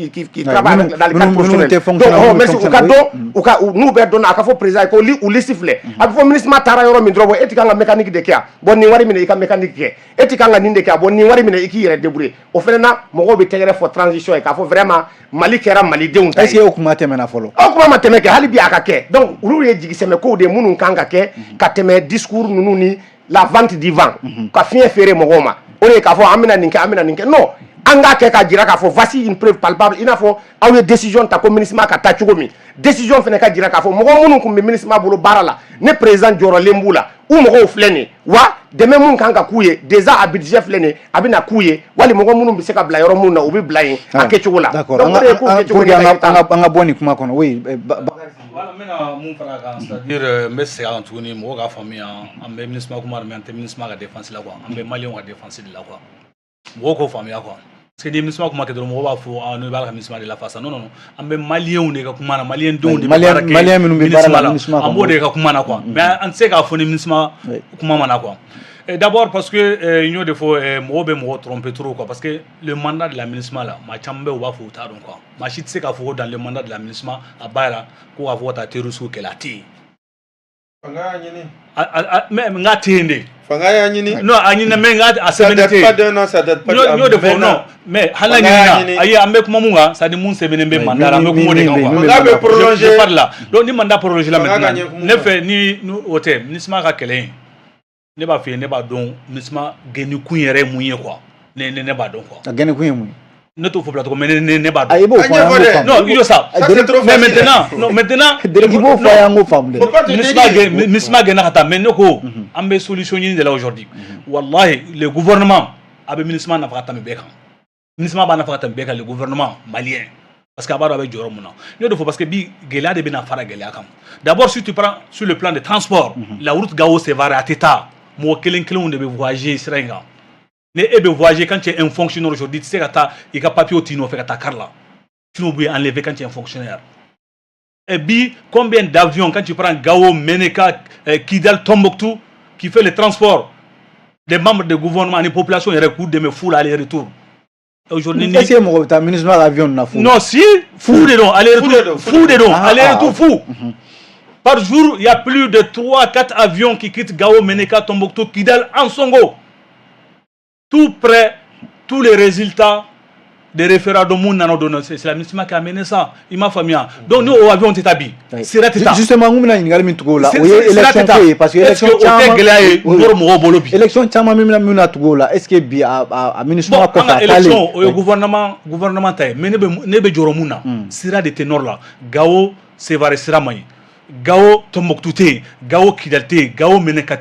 travaillent dans le cadre professionnel. Donc, merci. Au cas où nous bedons à kafo président ko li ou lisifle. Abi fo ministre tara yoro min drobo etika mécanique de kia. Bon ni wari mine ika mécanique ke. Etika nga ninde kia bon ni wari mine iki yere débrouiller. O fena mo be tegere for transition e ka fo vraiment Mali kera Mali de un. Est-ce que o kuma temena folo? O kuma mateme ke hali bi aka ke. Donc ulu ye jigiseme ko de munu kanga ke ka teme discours nunu ni la vente du vent. Ka fien fere mo goma. On est qu'à voir amina ninke non anga ke ka jira ka fo voici une preuve palpable il faut aw ye décision ta ko ministre ka ta cogo mi décision fene ka jira ka fo mo munu kum ministre bolo barala ne président joro lembula ou mo flene wa deme mun kan ka kuye déjà a budget flene abina kuye wali mo munu bi se ka bla yoro mun na obi bla yin ake cogo la d'accord anga boni kuma kono oui voilà maintenant mun fara kan c'est-à-dire mais c'est en tout ni mo ga famille en ministre kuma mais en ministre ka défense la quoi en malien ka défense de la quoi mo ko famille quoi parce que des ministres kuma ke do mo ba fo en ba ka ministre de la face non en malien ne ka kuma na malien don de malien minnu bi bara ministre en bo de ka kuma na quoi mais en sait ka fo ni ministre kuma mana quoi. D'abord parce que il y a des fois mo tromper trop quoi parce que le mandat de la ministre là ma chambe ou ba fo ta donc quoi ma chite c'est ka fo dans le mandat de la ministre à Baira ko avoir ta terrorisme que la ti fanga nyini mais ngatende fanga nyini non anyina mais ngat a semenité ça date pas de fois non mais hala nyina ayi ambe kuma munga ça dit mun semene be mandat ambe kuma de quoi mandat be prolonger par là donc ni mandat prolonger là maintenant ne fait ni nous hôtel ministre ka kelen ne ba fait ne ba don ministre geni kun yere munye quoi ne ba don quoi geni kun yemu ne to faut plateau mais ne ba don non il y a ça mais maintenant Dergibo fa yango famble ministre gena kata mais noko ambe solution ni de là aujourd'hui wallahi le gouvernement abe ministre na fakata me beka ministre ba na fakata me beka le gouvernement malien parce que abaro avec joromuna ne de faut parce que bi gela de bena fara gela kam d'abord si tu prends sur le plan de transport la route Gao Sévaré à Teta mo kelen on de voyager serenga ne ebe voyager quand tu es un fonctionnaire aujourd'hui tu sais que il y a papier au tino fait ta carla tu n'oublies enlever quand tu es un fonctionnaire et bi combien d'avions quand tu prends Gao Meneka Kidal Tombouctou qui fait le transport des membres du gouvernement et des populations et recours de me foule aller retour aujourd'hui c'est mon ministre l'avion na fou non si fou dedans aller retour fou dedans aller retour fou par jour il y a plus de 3-4 avions qui quittent Gao Meneka Tombouctou Kidal en Songo tout près tous les résultats des référendums c'est la ministre qui a mené ça il m'a famille donc nous avions été habillés c'est là justement nous na ngali min tugo la élection parce que élection élection chama min na tugo la est-ce que bi a ministre ko fa élection au gouvernement tay mais ne be joromuna sira de ténor là Gao Sévaré sira mai Gao Tombouctou Gao Kidal Gao Meneka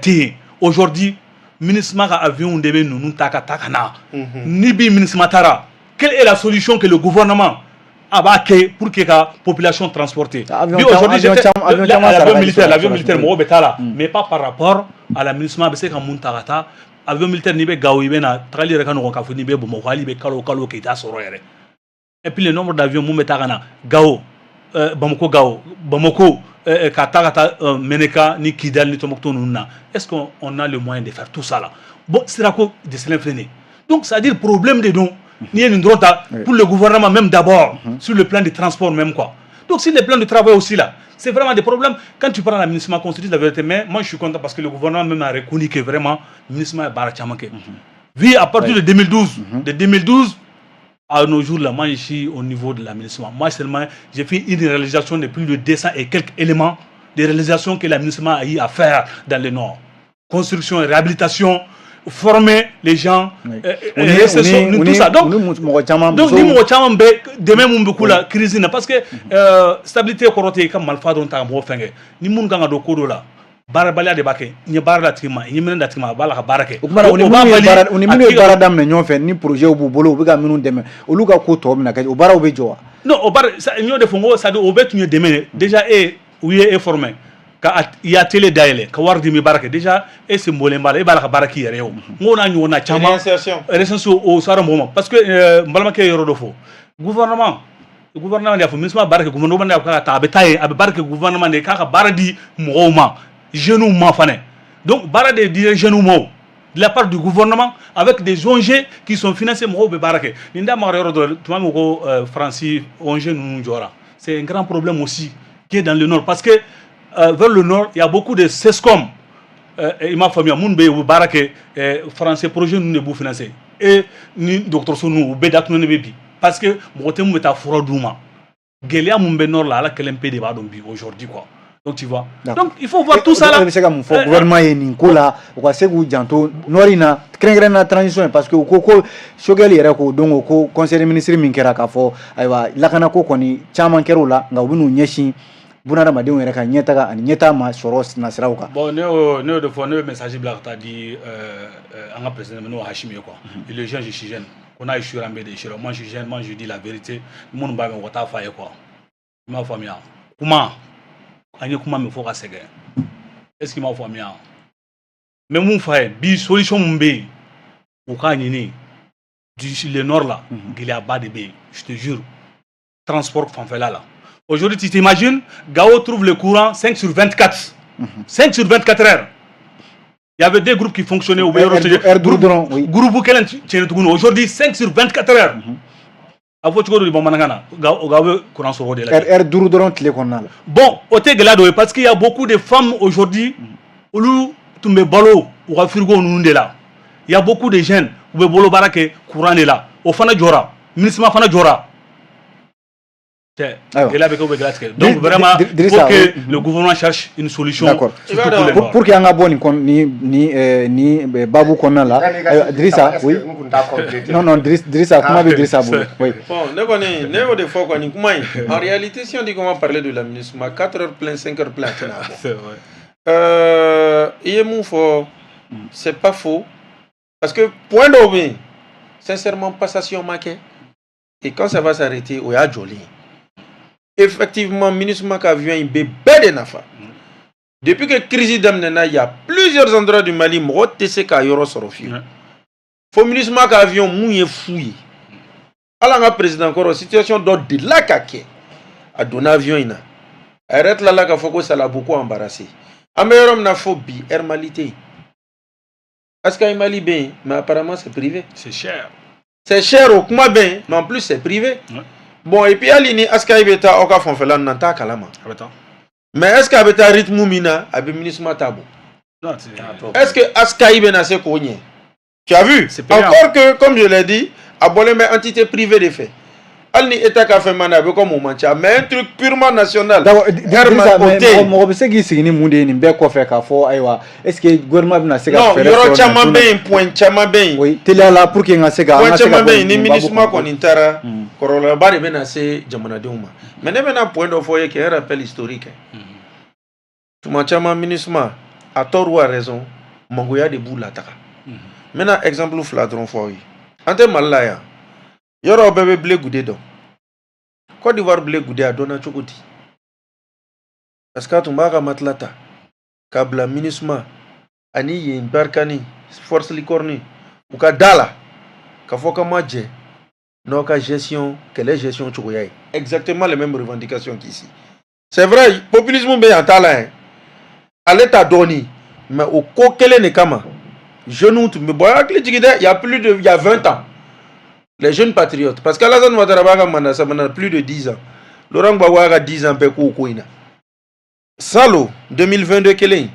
aujourd'hui ministre ka avion de be nunu takana ni bi ministre tara. Quelle est la solution que le gouvernement a pour que la population transportée? Aujourd'hui, l'avion militaire, mais pas par rapport à la ministre l'avion militaire ni be Gao ibena trali reka no ka funi be bomo khali be kalo ki ta soro yere. Et puis le nombre d'avions mu metagana Gao Bamako Katagata Meneka ni Kidal ni Tombouctou nuna. Est-ce qu'on a le moyen de faire tout ça là? Bon, c'est là que de se freiner. Donc ça veut dire problème de dons. Ni une droite pour le gouvernement même d'abord sur le plan du transport même quoi Donc si les plans de travail aussi là, c'est vraiment des problèmes. Quand tu prends la ministre constitue la vérité, mais moi je suis content parce que le gouvernement même a reconnu que vraiment le ministre est barachamanké. Oui, à partir de 2012, à nos jours là, moi je suis au niveau de la ministre. Moi seulement, j'ai fait une réalisation de plus de 200 et quelques éléments de réalisation que la ministre a eu à faire dans le Nord. Construction et réhabilitation, former les gens, tout ça. Donc, demain, la crise, parce que stabilité corrotée comme malfa dont t'as beau faire. Ni moun ganga do kodo la. Barabala de baké, ni barala tima, ni mena tima, bala barake. On est mieux baradam ne nyon fait ni projet au bolo, ou minu demain. Au luga ko to mina au bara au bejoa. Non, au bar ça nyon de fongo ça do obet nyon demain. Déjà oui est formé. Il y a télé d'aile, Kawardi mi barake déjà et symbole mbala e bala baraki yere yo. Ngona nyona chama réinsertion au sara moment parce que mbalama ke yoro do fo. Gouvernement ya fo ministre barake gouvernement na ka ta betaye abe barake gouvernement ne ka baradi mouma. Genoux mafané. Donc, bara des genoux mo de la part du gouvernement avec des ONG qui sont financés mo be barake. Ninda marero do tuma ko Francis ONG nous jora. C'est un grand problème aussi qui est dans le nord parce que vers le nord, il y a beaucoup de SESCOM. Il m'a famille moun be barake français projet nous ne bou financer. Et ni docteur Sonu be dak non bebi parce que mo temu meta frodouma. Gelia mun be nord là la kelempe de ba dombi aujourd'hui quoi. Donc tu vois. Donc il faut voir tout ça là. C'est comme le gouvernement est Nicolas, ou quoi c'est que janto norina créer transition parce que koko shogeli yere ko donc ko conseil des ministres min kera ka fo aywa lakana ko koni chaman kero la nga winu nyeshi bunara madin yere ka nyeta ka ani nyeta ma soros na srawka. Bon ne de fois ne message black ta dit anga président no Hashimi quoi. Et les gens je suis jeune. On a échoué en BD chez moi je suis jeune, moi je dis la vérité. Mon ba me wata fa quoi. Ma famille. Comment comment me faut rasséger est-ce qu'il m'a fait bien mais mon frère bi solution mbe au cas ni du le nord là il y a bas de B je te jure transport fan fait là aujourd'hui tu t'imagines Gao trouve le courant 5 sur 24 5 sur 24 heures il y avait des groupes qui fonctionnaient au groupe aujourd'hui 5 sur 24 heures bon, parce qu'il y a beaucoup de femmes aujourd'hui où tu me balo ou frigo nous là. Il y a beaucoup de jeunes où bolo barake courant est là. Au fana jora, ministre fana jora. Donc vraiment pour que le gouvernement cherche une solution. D'accord. Pour qu'il y ait un bon ni Babou Kona là. Drissa, oui. Non, Drissa, comment veut Drissa oui. Bon, ne de fois en réalité, si on dit qu'on va parler de la ministre, 4 heures plein, 5 heures plein. C'est vrai. C'est pas faux. Parce que point d'obé, sincèrement, passation maquet. Et quand ça va s'arrêter, il y a joli. Effectivement, le ministre Maka vient un bébé de Nafa. Depuis que la crise d'Amnena, il y a plusieurs endroits du Mali, il faut ministre Maka avion mouillé fouillé. Alors, le président encore en situation d'ordre de la kake. A donné avion ina. Arrête là, la faut que ça l'a beaucoup embarrassé. Amérom na phobie, hermalité. Parce qu'il Mali bien, mais apparemment c'est privé. C'est cher. C'est cher au Kuma bien, mais en plus c'est privé. Bon, et puis, Alini, est-ce qu'il y a un fait nanta kalama? Mais est-ce qu'il y a un rythme mina à ministre Matabo? Est-ce que Askaï Benase Kogne? Tu as vu? Encore que, comme je l'ai dit, abonné mais entité privée des faits. Alni État qui a fait manabe comme au Mancha, mais un truc purement national. Est-ce que le gouvernement n'a pas non, il y aura Chamambé, point Chamambé. Oui, tu es là pour qu'il y ait un point Chamambé, ni ministre Makonintara, Corolla Barre Benase, Jamanadouma. Mais il y a un point de foyer qui est un rappel historique. Tout le monde ministre a tort ou a raison, Mangoya de Boulataka. Maintenant, exemple flagrant foyer. Ante Malaya. Yoro bébé blé goudé donc. Côte d'Ivoire blé goudé à Dona Chokoti. Parce que tu m'as matlata. Kabla minisma. Ani yin barkani. Force licorni. Ou ka dala. Ka foka madje. Non ka gestion. Quelle est gestion chokoyai. Exactement les mêmes revendications qu'ici. C'est vrai, populisme bien en talent. À l'état doni. Mais au kokele ne kama. Genou tu me bois il y a plus de 20 ans. Les jeunes patriotes, parce qu'Alassane Ouattara a plus de 10 ans. Laurent Gbagbo a 10 ans pe ko ina. Salo 2022 kelen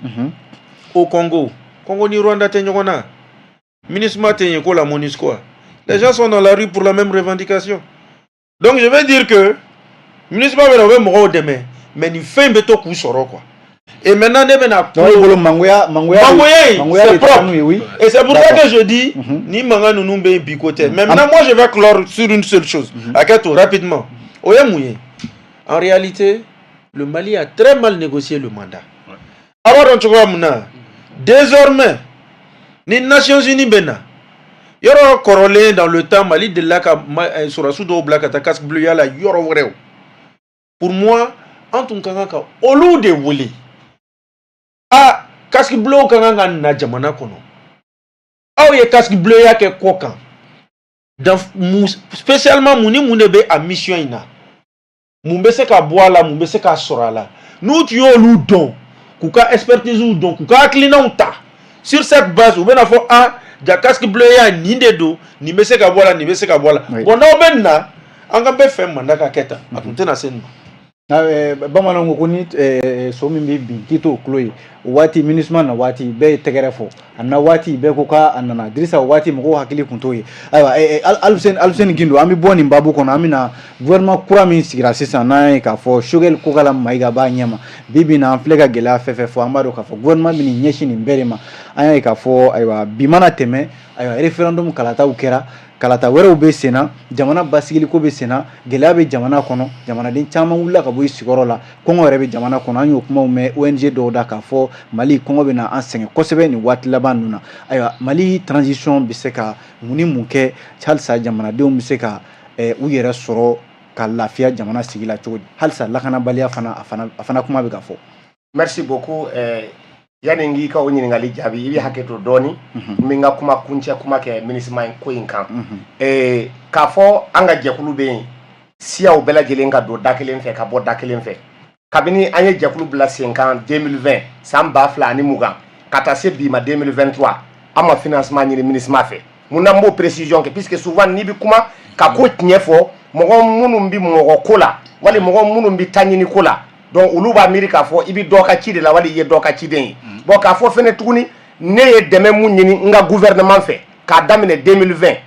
au Congo ni Rwanda te nyona. Ministre te ko la Monisco. Les gens sont dans la rue pour la même revendication. Donc je vais dire que ministre va venir mo demain mais ni fin beto ku soro quoi. Et maintenant c'est propre. Oui. Et c'est pour ça que je dis ni manga nous be bicoté. Maintenant moi je vais clore sur une seule chose. Akato rapidement. En réalité, le Mali a très mal négocié le mandat. Désormais, les Nations Unies bena. Yoro corolé dans le temps Mali de la sur Soudo Black casque bleu la yoro vreo. Pour moi, en tout cas, au lieu de voler, ah casque bleu kanga na jamana kono. Ah oui casque bleu ya ke kokan. Dans spécialement mouni be à mission ina. Mumbese ka boala, mumbese ka sorala. Nous tu yo ludon, kuka expertise ou don, kuka clinonta. Sur cette base, ou ben a fo a ja casque bleu ya ni dedo, ni mese ka boala, ni mese ka boala. Bon na ben na, anga be fem mandaka keta. Atunte na sen. Bamanan ko ni so min bi kito kloyi wati ministre na wati be tegerefo anna wati be ko ka anana Drissa wati mo hakili kuntoyi aywa Alfsen Gindo ami boni babu kono amina gouvernement kura min sigira sisan na ka fo shugel ko kala maiga ba nyama bibi na flega gela fefe fo amado ka fo gouvernement bi ni nyeshi ni mberema anya ka fo aywa bimana teme aywa referendum kalata ukera kalata wɛrɛw be sena jamana basigili ko be sena gɛlɛya be jamana kɔnɔ jamanaden caman wulila ka bɔ i sigiyɔrɔ la kɔngɔ yɛrɛ be jamana kɔnɔ an y'o kumaw mɛn ONG dɔw da k'a fɔ Mali kɔngɔ bɛ na an sɛgɛn kosɛbɛ nin waati laban ninnu na ayiwa Mali transition bɛ se ka mun ni mun kɛ halisa jamanadenw bɛ se ka u yɛrɛ sɔrɔ ka lafiya jamana sigi la cogo di halisa lakanabaliya fana a fana kuma bɛ ka fɔ. Merci beaucoup. Yani ngi ka onyi ngali jabi ibi haketo doni minga kuma kunche kuma ke ministre ko inkan ka fo anga jekulu be sia o bela jelenga do dakelen fe ka bo dakelen fe kabini anye jekulu bla 50 2020 samba fla ni mugan kata se bi ma 2023 ama financement ni ministre ma fe munambo précision ke puisque souvent ni bi kuma ka ko tnie fo mo munu bi mo kola wali mo munu bi tanyini kola donc ulu ba Amerika fo ibi doka ci de la wali ye doka ci den bon ka fo fene tuguni ne ye deme mu nyini nga gouvernement fait ka damine 2020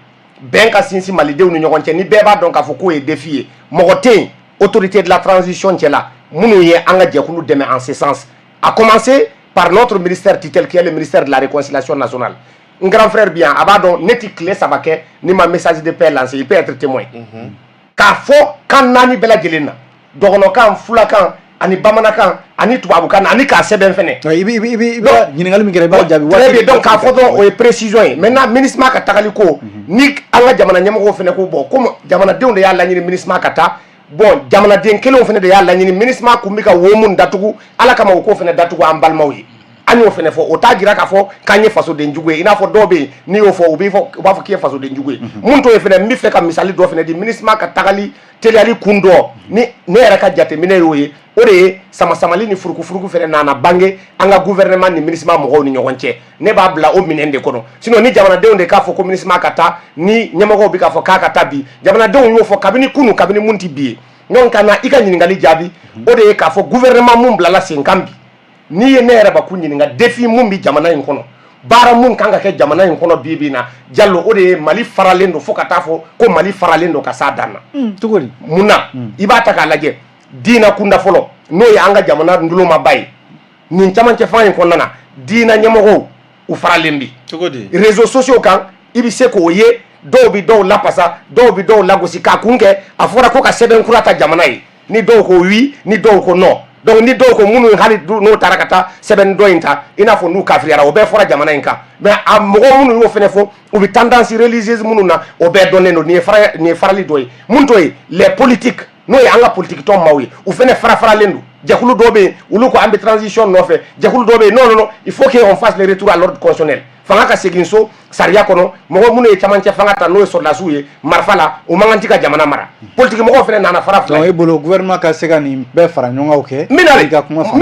ben ka sinsi malidew ni ñogon ci ni beba donc ka fo ko e défier mogoté autorité de la transition ci la munu ye anga jekulu deme en ce sens a commencer par notre ministère titel qui est le ministère de la réconciliation nationale un grand frère bien abadon neti clé sabake ni ma message de paix lancé il peut être témoin ka fo kan nani bela jelena dogono kan fulakan ani bamanakan ani tubabukan ani ka seben fene ibi ñingal mi gere ba jabi très bien donc ka foto o précision maintenant ministre ma ka takali ko ni anga jamana nyama ko fene ko bo comme jamana de on ya la ñini ministre ma ka ta bon jamana de kelo fene de ya la ñini ministre ma ko mbika womun datugu ala kama ko fene datugu ambal mawi ani o fene fo o ta gira ka fo kanye faso de njugwe ina fo dobe ni o fo obi fo ba fo kiye faso de njugwe mun to e fene mi fe ka misali do fene di ministre ma ka takali tele ali kundo ni ne era ka jate minero ye ore sama samali ni furuku fere nana bange anga gouvernement ni ministre ma mo ni ñogonche ne ba bla o minende kono sino ni jamana de onde ka fo ko ministre ma kata ni nyamago bi ka fo ka kata bi jamana de on yo fo kabini kunu kabini munti bi non kana ika nyini ngali jabi ode ka fo gouvernement mum bla la senkambi ni ye ne era ba kunyi nga défi mum bi jamana en kono bara mun kanga ke jamana en kono bibi na jallo ode Mali faralendo fo kata fo ko Mali faralendo ka sadana tugori muna ibata ka laje dina kunda folo no ya anga jamana ndulo mabay nin chamanche fany ko nana dina nyamogo u faralembi tugodi réseaux sociaux kan ibi seko ye do bi do la pasa do bi do la gosi ka kunge afora ko ka seben kurata jamana yi ni do ko wi ni do ko no donc ni do ko munu hali no tarakata seben do inta ina fo nu kafriara o be fora jamana inka mais am mo munu yo fene fo o bi tendance religieuse munu na o be donné no ni farali doy mun toy les politiques no ya anga politique to mawi ou fene fara lendu jakulu dobe ulu ko ambi transition no fe jakulu dobe non il faut qu'on fasse le retour à l'ordre constitutionnel fanga ka seginso sariya kono mogo munu ye camancɛ fanga ta n'o ye sɔrɔdasiw ye marifa la o man kan ti ka jamana mara politique mɔgɔw fɛnɛ nana fara fila donc e bolo gouvernement ka se ka nin bɛɛ fara ɲɔgɔn kan kɛ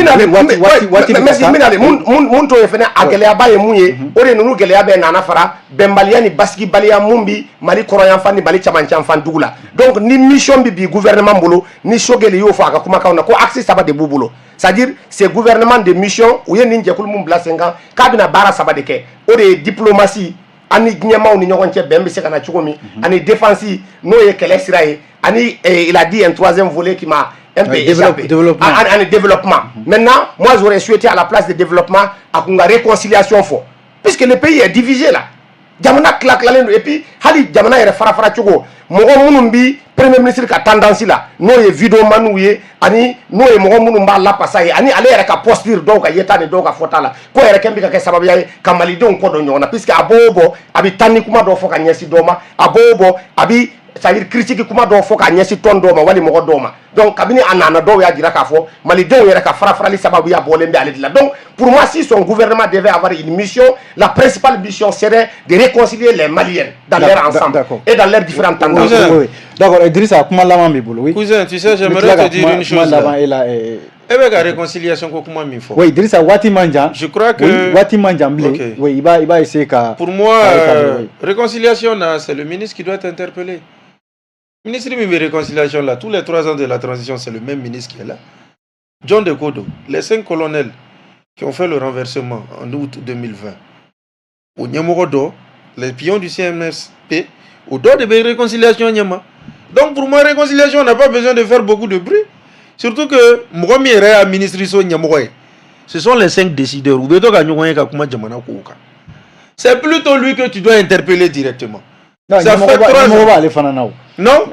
minale mun to ye fɛnɛ a gɛlɛyaba ye mun ye o de nunu gɛlɛya bɛɛ nana fara bɛnbaliya ni basigibaliya mun bi Mali kɔrɔyanfan ni Mali camancɛfan dugu la donc ni mission bi bi gouvernement bolo ni Sogɛli y'o fɔ a ka kumakanw na ko axe 3 de b'u bolo c'est-à-dire c'est gouvernement de mission u ye nin jɛkulu mun bila sen kan k'a bɛna baara 3 de kɛ o de ye diplomatie ani ɲɛmaw ni ɲɔgɔn cɛ bɛn bɛ se ka na cogo min ani défense n'o ye kɛlɛ sira ye ani il a dit un troisième volet qui m'a un peu échappé ani développement maintenant moi j'aurais souhaité à la place de développement a kun ka réconciliation fɔ puisque le pays est divisé là jamana tila-tilalen don et puis hali jamana yɛrɛ fara-fara cogo mɔgɔ minnu bi premier ministre ka tendance la n'o ye videomaniw ye ani n'o ye mɔgɔ minnu b'a lapasa ye ani ale yɛrɛ ka posture dɔw ka yeta ni dɔw ka fɔta la ko yɛrɛ kɛn bɛ ka kɛ sababuya ye ka malidenw kɔ dɔn ɲɔgɔn na puisque a b'o bɔ a bɛ taa ni kuma dɔw fɔ ka ɲɛsin dɔw ma a b'o bɔ a bɛ c'est-à-dire critique kuma dɔw fɔ ka ɲɛsin tɔn dɔw ma wali mɔgɔ dɔw ma donc kabini a nana dɔw y'a jira k'a fɔ malidenw yɛrɛ ka fara-farali sababuya bɔlen bɛ ale de la donc pour moi si son gouvernement devait avoir une mission la principale mission serait de réconcilier les Maliens dans leur ensemble et dans leurs différentes tendances. D'accord, Idrissa kuma laban b'i bolo oui. Cousin, tu sais, j'aimerais te dire une chose là. Eh bien, la réconciliation, comment il faut. Oui, Idrissa, Wati Manjan. Je crois que. Wati Manjan, oui, il va essayer qu'à. Pour moi, réconciliation, c'est le ministre qui doit être interpellé. Le ministre de réconciliation, là, tous les 3 ans de la transition, c'est le même ministre qui est là. John Dekodo, les 5 colonels qui ont fait le renversement en août 2020, au Nyamorodo, les pions du CMSP, au dos de réconciliation, Nyama. Donc, pour moi, réconciliation, on n'a pas besoin de faire beaucoup de bruit. Surtout que ce sont les 5 décideurs. C'est plutôt lui que tu dois interpeller directement. Non, ça fait 3 ans. Non,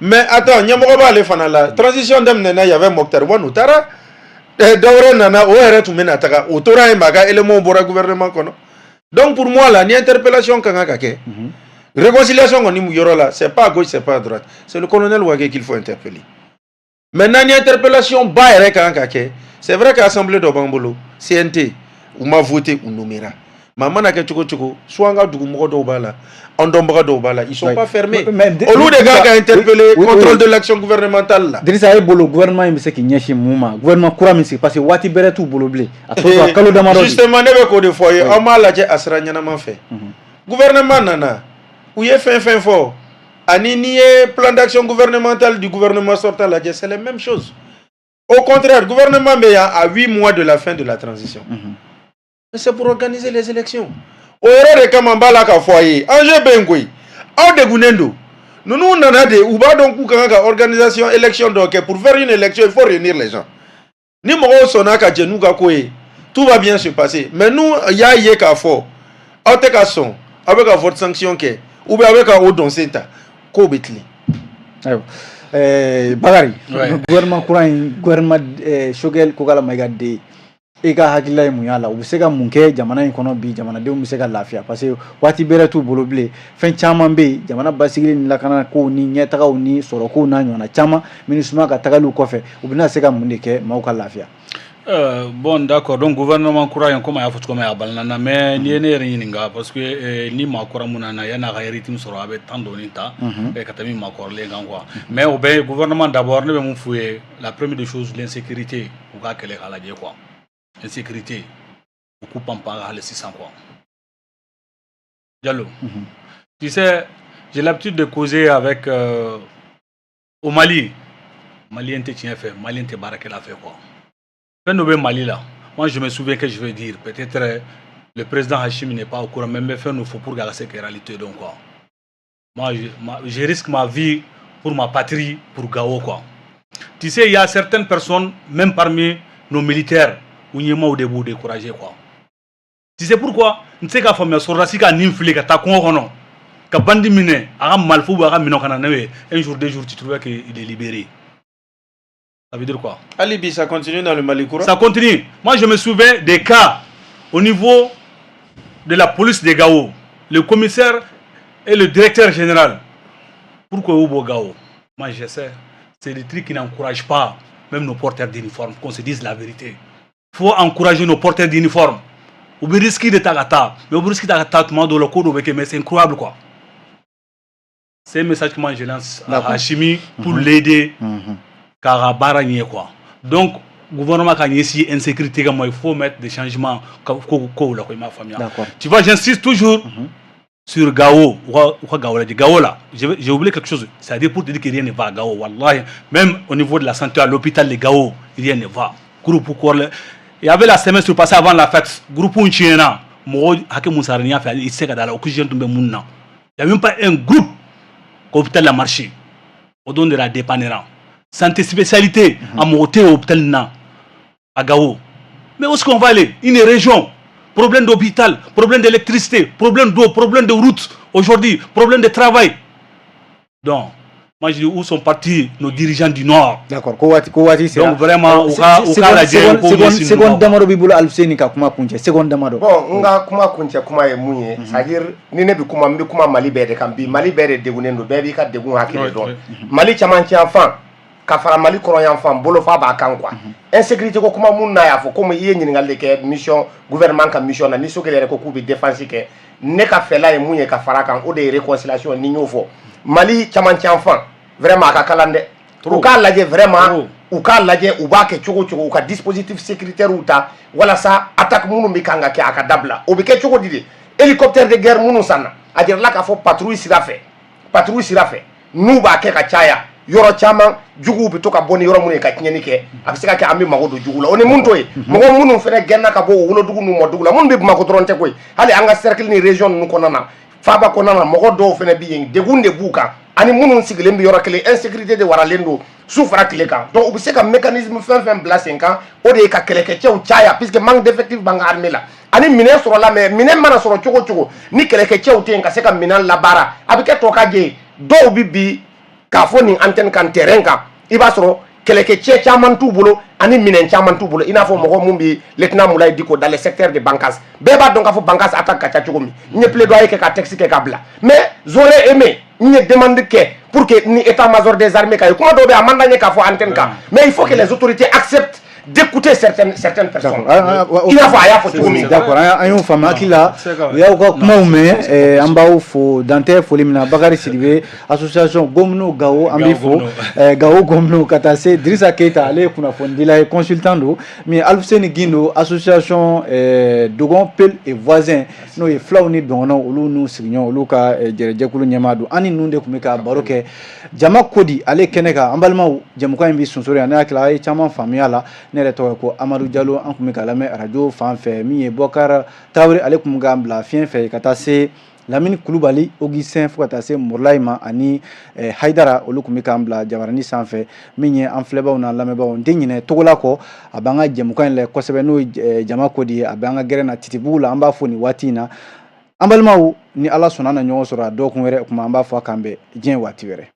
mais attends, la transition d'Amnena, il y avait Mokhtar Wanutara. Donc pour moi, là, ni interpellation réconciliation, c'est pas à gauche, c'est pas à droite. C'est le colonel Ouagé qu'il faut interpeller. Maintenant, ni interpellation, c'est vrai qu'à l'Assemblée de Bambolo, CNT, ou m'a voté ou nommera. Maman n'a que soit ils sont pas fermés. Au lieu des gars qui ont interpellé le contrôle de l'action gouvernementale là. Drissa le gouvernement il sait qu'il n'y a chez Mouma. Gouvernement courant mais c'est parce que Wati Beret ou Boloblé. Justement, ne veut de foyer. On m'a lâché à Sranyana fait. Gouvernement nana. Où est fin fort. Ani plan d'action gouvernemental du gouvernement sortant là, c'est la même chose. Au contraire, le gouvernement est à 8 mois de la fin de la transition. C'est pour organiser les élections. Au de Kamambala ka foyer, Angé Bengoui, au de Gounendo. Nous avons des Ouba donc organisation élection donc pour faire une élection, il faut réunir les gens. Ni mo sonaka djenou ka koé. Tout va bien se passer. Mais nous ya yé ka fo. Au te ka son avec la vote sanction ke ou bien avec un odon senta ko betli. Bagari. Gouvernement courant gouvernement Sogɛli ko kala maigade. E ka hakilila ye mun y'a la u bɛ se ka mun kɛ jamana in kɔnɔ bi jamanadenw bɛ se ka lafiya parce que waati bɛrɛ t'u bolo bilen fɛn caman bɛ yen jamana basigi ni lakana kow ni ɲɛtagaw ni sɔrɔkow n'a ɲɔgɔnna caman MINUSMA ka tagaliw kɔfɛ u bɛna se ka mun de kɛ maaw ka lafiya. Bon d'accord donc gouvernement kura in comme a y'a fɔ cogo min a balanna mais ni ye ne yɛrɛ ɲininka parce que ni maa kura mun nana yan'a ka rythme sɔrɔ a bɛ temps dɔɔni ta ka tɛmɛ maa kɔrɔlen kan quoi mais o bɛ gouvernement d'abord ne bɛ mun f'u ye la première des choses l'insécurité u ka kɛlɛ k'a lajɛ quoi. Insécurité, beaucoup en parlent, les 600 quoi. Diallo, tu sais, j'ai l'habitude de causer avec au Mali. Malien te tient fait, Malien te baraque la fait quoi. Quand nous Mali là, moi je me souviens que je veux dire, peut-être le président Hachim n'est pas au courant, mais fait nous faut pour garder cette réalité donc quoi. Moi je risque ma vie pour ma patrie, pour Gao quoi. Tu sais, il y a certaines personnes, même parmi nos militaires, où il y a des gens découragés quoi. Tu sais pourquoi? Tu sais qu'à faire sur la sika n'inflé qu'à ta con qu'à bandi miné, à malfou à mino canané, un jour deux jours tu trouves qu'il est libéré. Ça veut dire quoi? Alibi, ça continue dans le Mali courant? Ça continue. Moi je me souviens des cas au niveau de la police de Gao, le commissaire et le directeur général. Pourquoi Oubo Gao? Moi je sais, c'est des trucs qui n'encouragent pas même nos porteurs d'uniforme, qu'on se dise la vérité. Il faut encourager nos porteurs d'uniforme. ou bien risque de tagata, mais au risque de tagata, tout le monde le code, mais c'est incroyable quoi. C'est un message que moi je lance à Hachimi pour l'aider, car à Baragné quoi. Donc, le gouvernement a essayé insécurité, il faut mettre des changements Tu vois, j'insiste toujours sur Gao. Gao là, j'ai oublié quelque chose. C'est-à-dire pour te dire que rien ne va à Gao. Wallahi, même au niveau de la santé à l'hôpital de Gao, rien ne va. Il y avait la semaine sur passée avant la fête. Groupe Unchiena, il n'y a même pas un groupe l'hôpital a marché. Au don de la dépanera. Santé spécialité, à monter au hôpital à Gao. Mais où est-ce qu'on va aller? Une région. Problème d'hôpital, problème d'électricité, problème d'eau, problème de route. Aujourd'hui, problème de travail. Donc, moi je dis où sont partis nos dirigeants du Nord. D'accord. Donc vraiment, seconde damaro bi bula alfseni ka kuma kunche. Seconde damaro. Bon, nga kuma kunche kuma ye munye. C'est-à-dire ni ne bi kuma mbi kuma Mali bede kan bi Mali bede degunen do bebi ka degun hakile don. Mali chaman ci enfant ka fara Mali koron enfant bolo fa ba kan quoi. Insécurité ko kuma mun na ya fo comme yé ñingal de ke mission gouvernement ka mission na ni sokele ko ku bi défense ke ne ka fela ye munye ka fara kan o de réconciliation ni ñofo. Mali chaman ci enfant vraiment ka kalande ou ka lajé vraiment ou ka lajé ou ba ke chogo chogo ou ka dispositif sécuritaire ou ta wala sa attaque munu mi kanga ke aka dabla o bi ke chogo didi hélicoptère de guerre munu sanna a dire la ka fo patrouille sira fe nu ba ke ka chaya yoro chama jugu bi to ka boni yoro munu ka tinyani ke abisika ke ambi magodo jugu la oni munto e mo munu fene genna ka bo wulo dugu nu mo dugu la mun be mako tronte koy hali anga cercle ni région nu ko nana faba ko nana mo do fene bi yeng degunde buka ani munun sigilen bi yoro kele insécurité de waralendo soufra kele kan donc ubise ka mécanisme fin place kan o de ka kele ke chew chaya puisque manque d'effectif banga armée la ani minen soro la mais minen mana soro chogo ni kele ke chew ten ka se ka minan la bara abike to ka je do bi ka fo ni antenne kan terrain kan iba soro kele ke che chaman tu bolo ani minen chaman tu bolo ina fo mo mumbi lieutenant Moulay Diko dans le secteur de Bankas beba donc ka fo Bankas attaque ka chacho mi ni plaidoyer ke ka texte ke ka bla mais j'aurais aimé ni demande que pour que ni état-major des armées ka comment dobe amanda ni ka fo antenne ka mais il faut que les autorités acceptent d'écouter certaines personnes. Il a fait d'accord. Ayons femme qui là. Il y a encore comment on met en bas faut Dante Folimina Bakari Sidibé association Gomno Gao Ambifo Gao Gomno Katase Drissa Keita ale kuna fondila consultant do mais Alfseni Guindo association Dogon Pel et voisin no e flawni dono olu nu signon olu ka jerejekulu nyamadu ani nunde kumeka baroke jama kodi ale keneka ambalma jamuka imbi sunsori ana kala ay chama famiala ne to ko Amadou Diallo an kun kala me radio fan fe mi e Bokar Tawri alaikum gambla fien fe kata se Lamine Koulibaly Augustin fukata se Mourlaima ani Haidara olukum kambla jabarani sanfe minye an fleba na lameba on dinyine togola ko abanga jamukan le kosebe no jama kodi abanga gerena titibula amba foni watina ambalmaw ni ala sonana nyoso ra dokun were kuma amba fo kambe jen wati were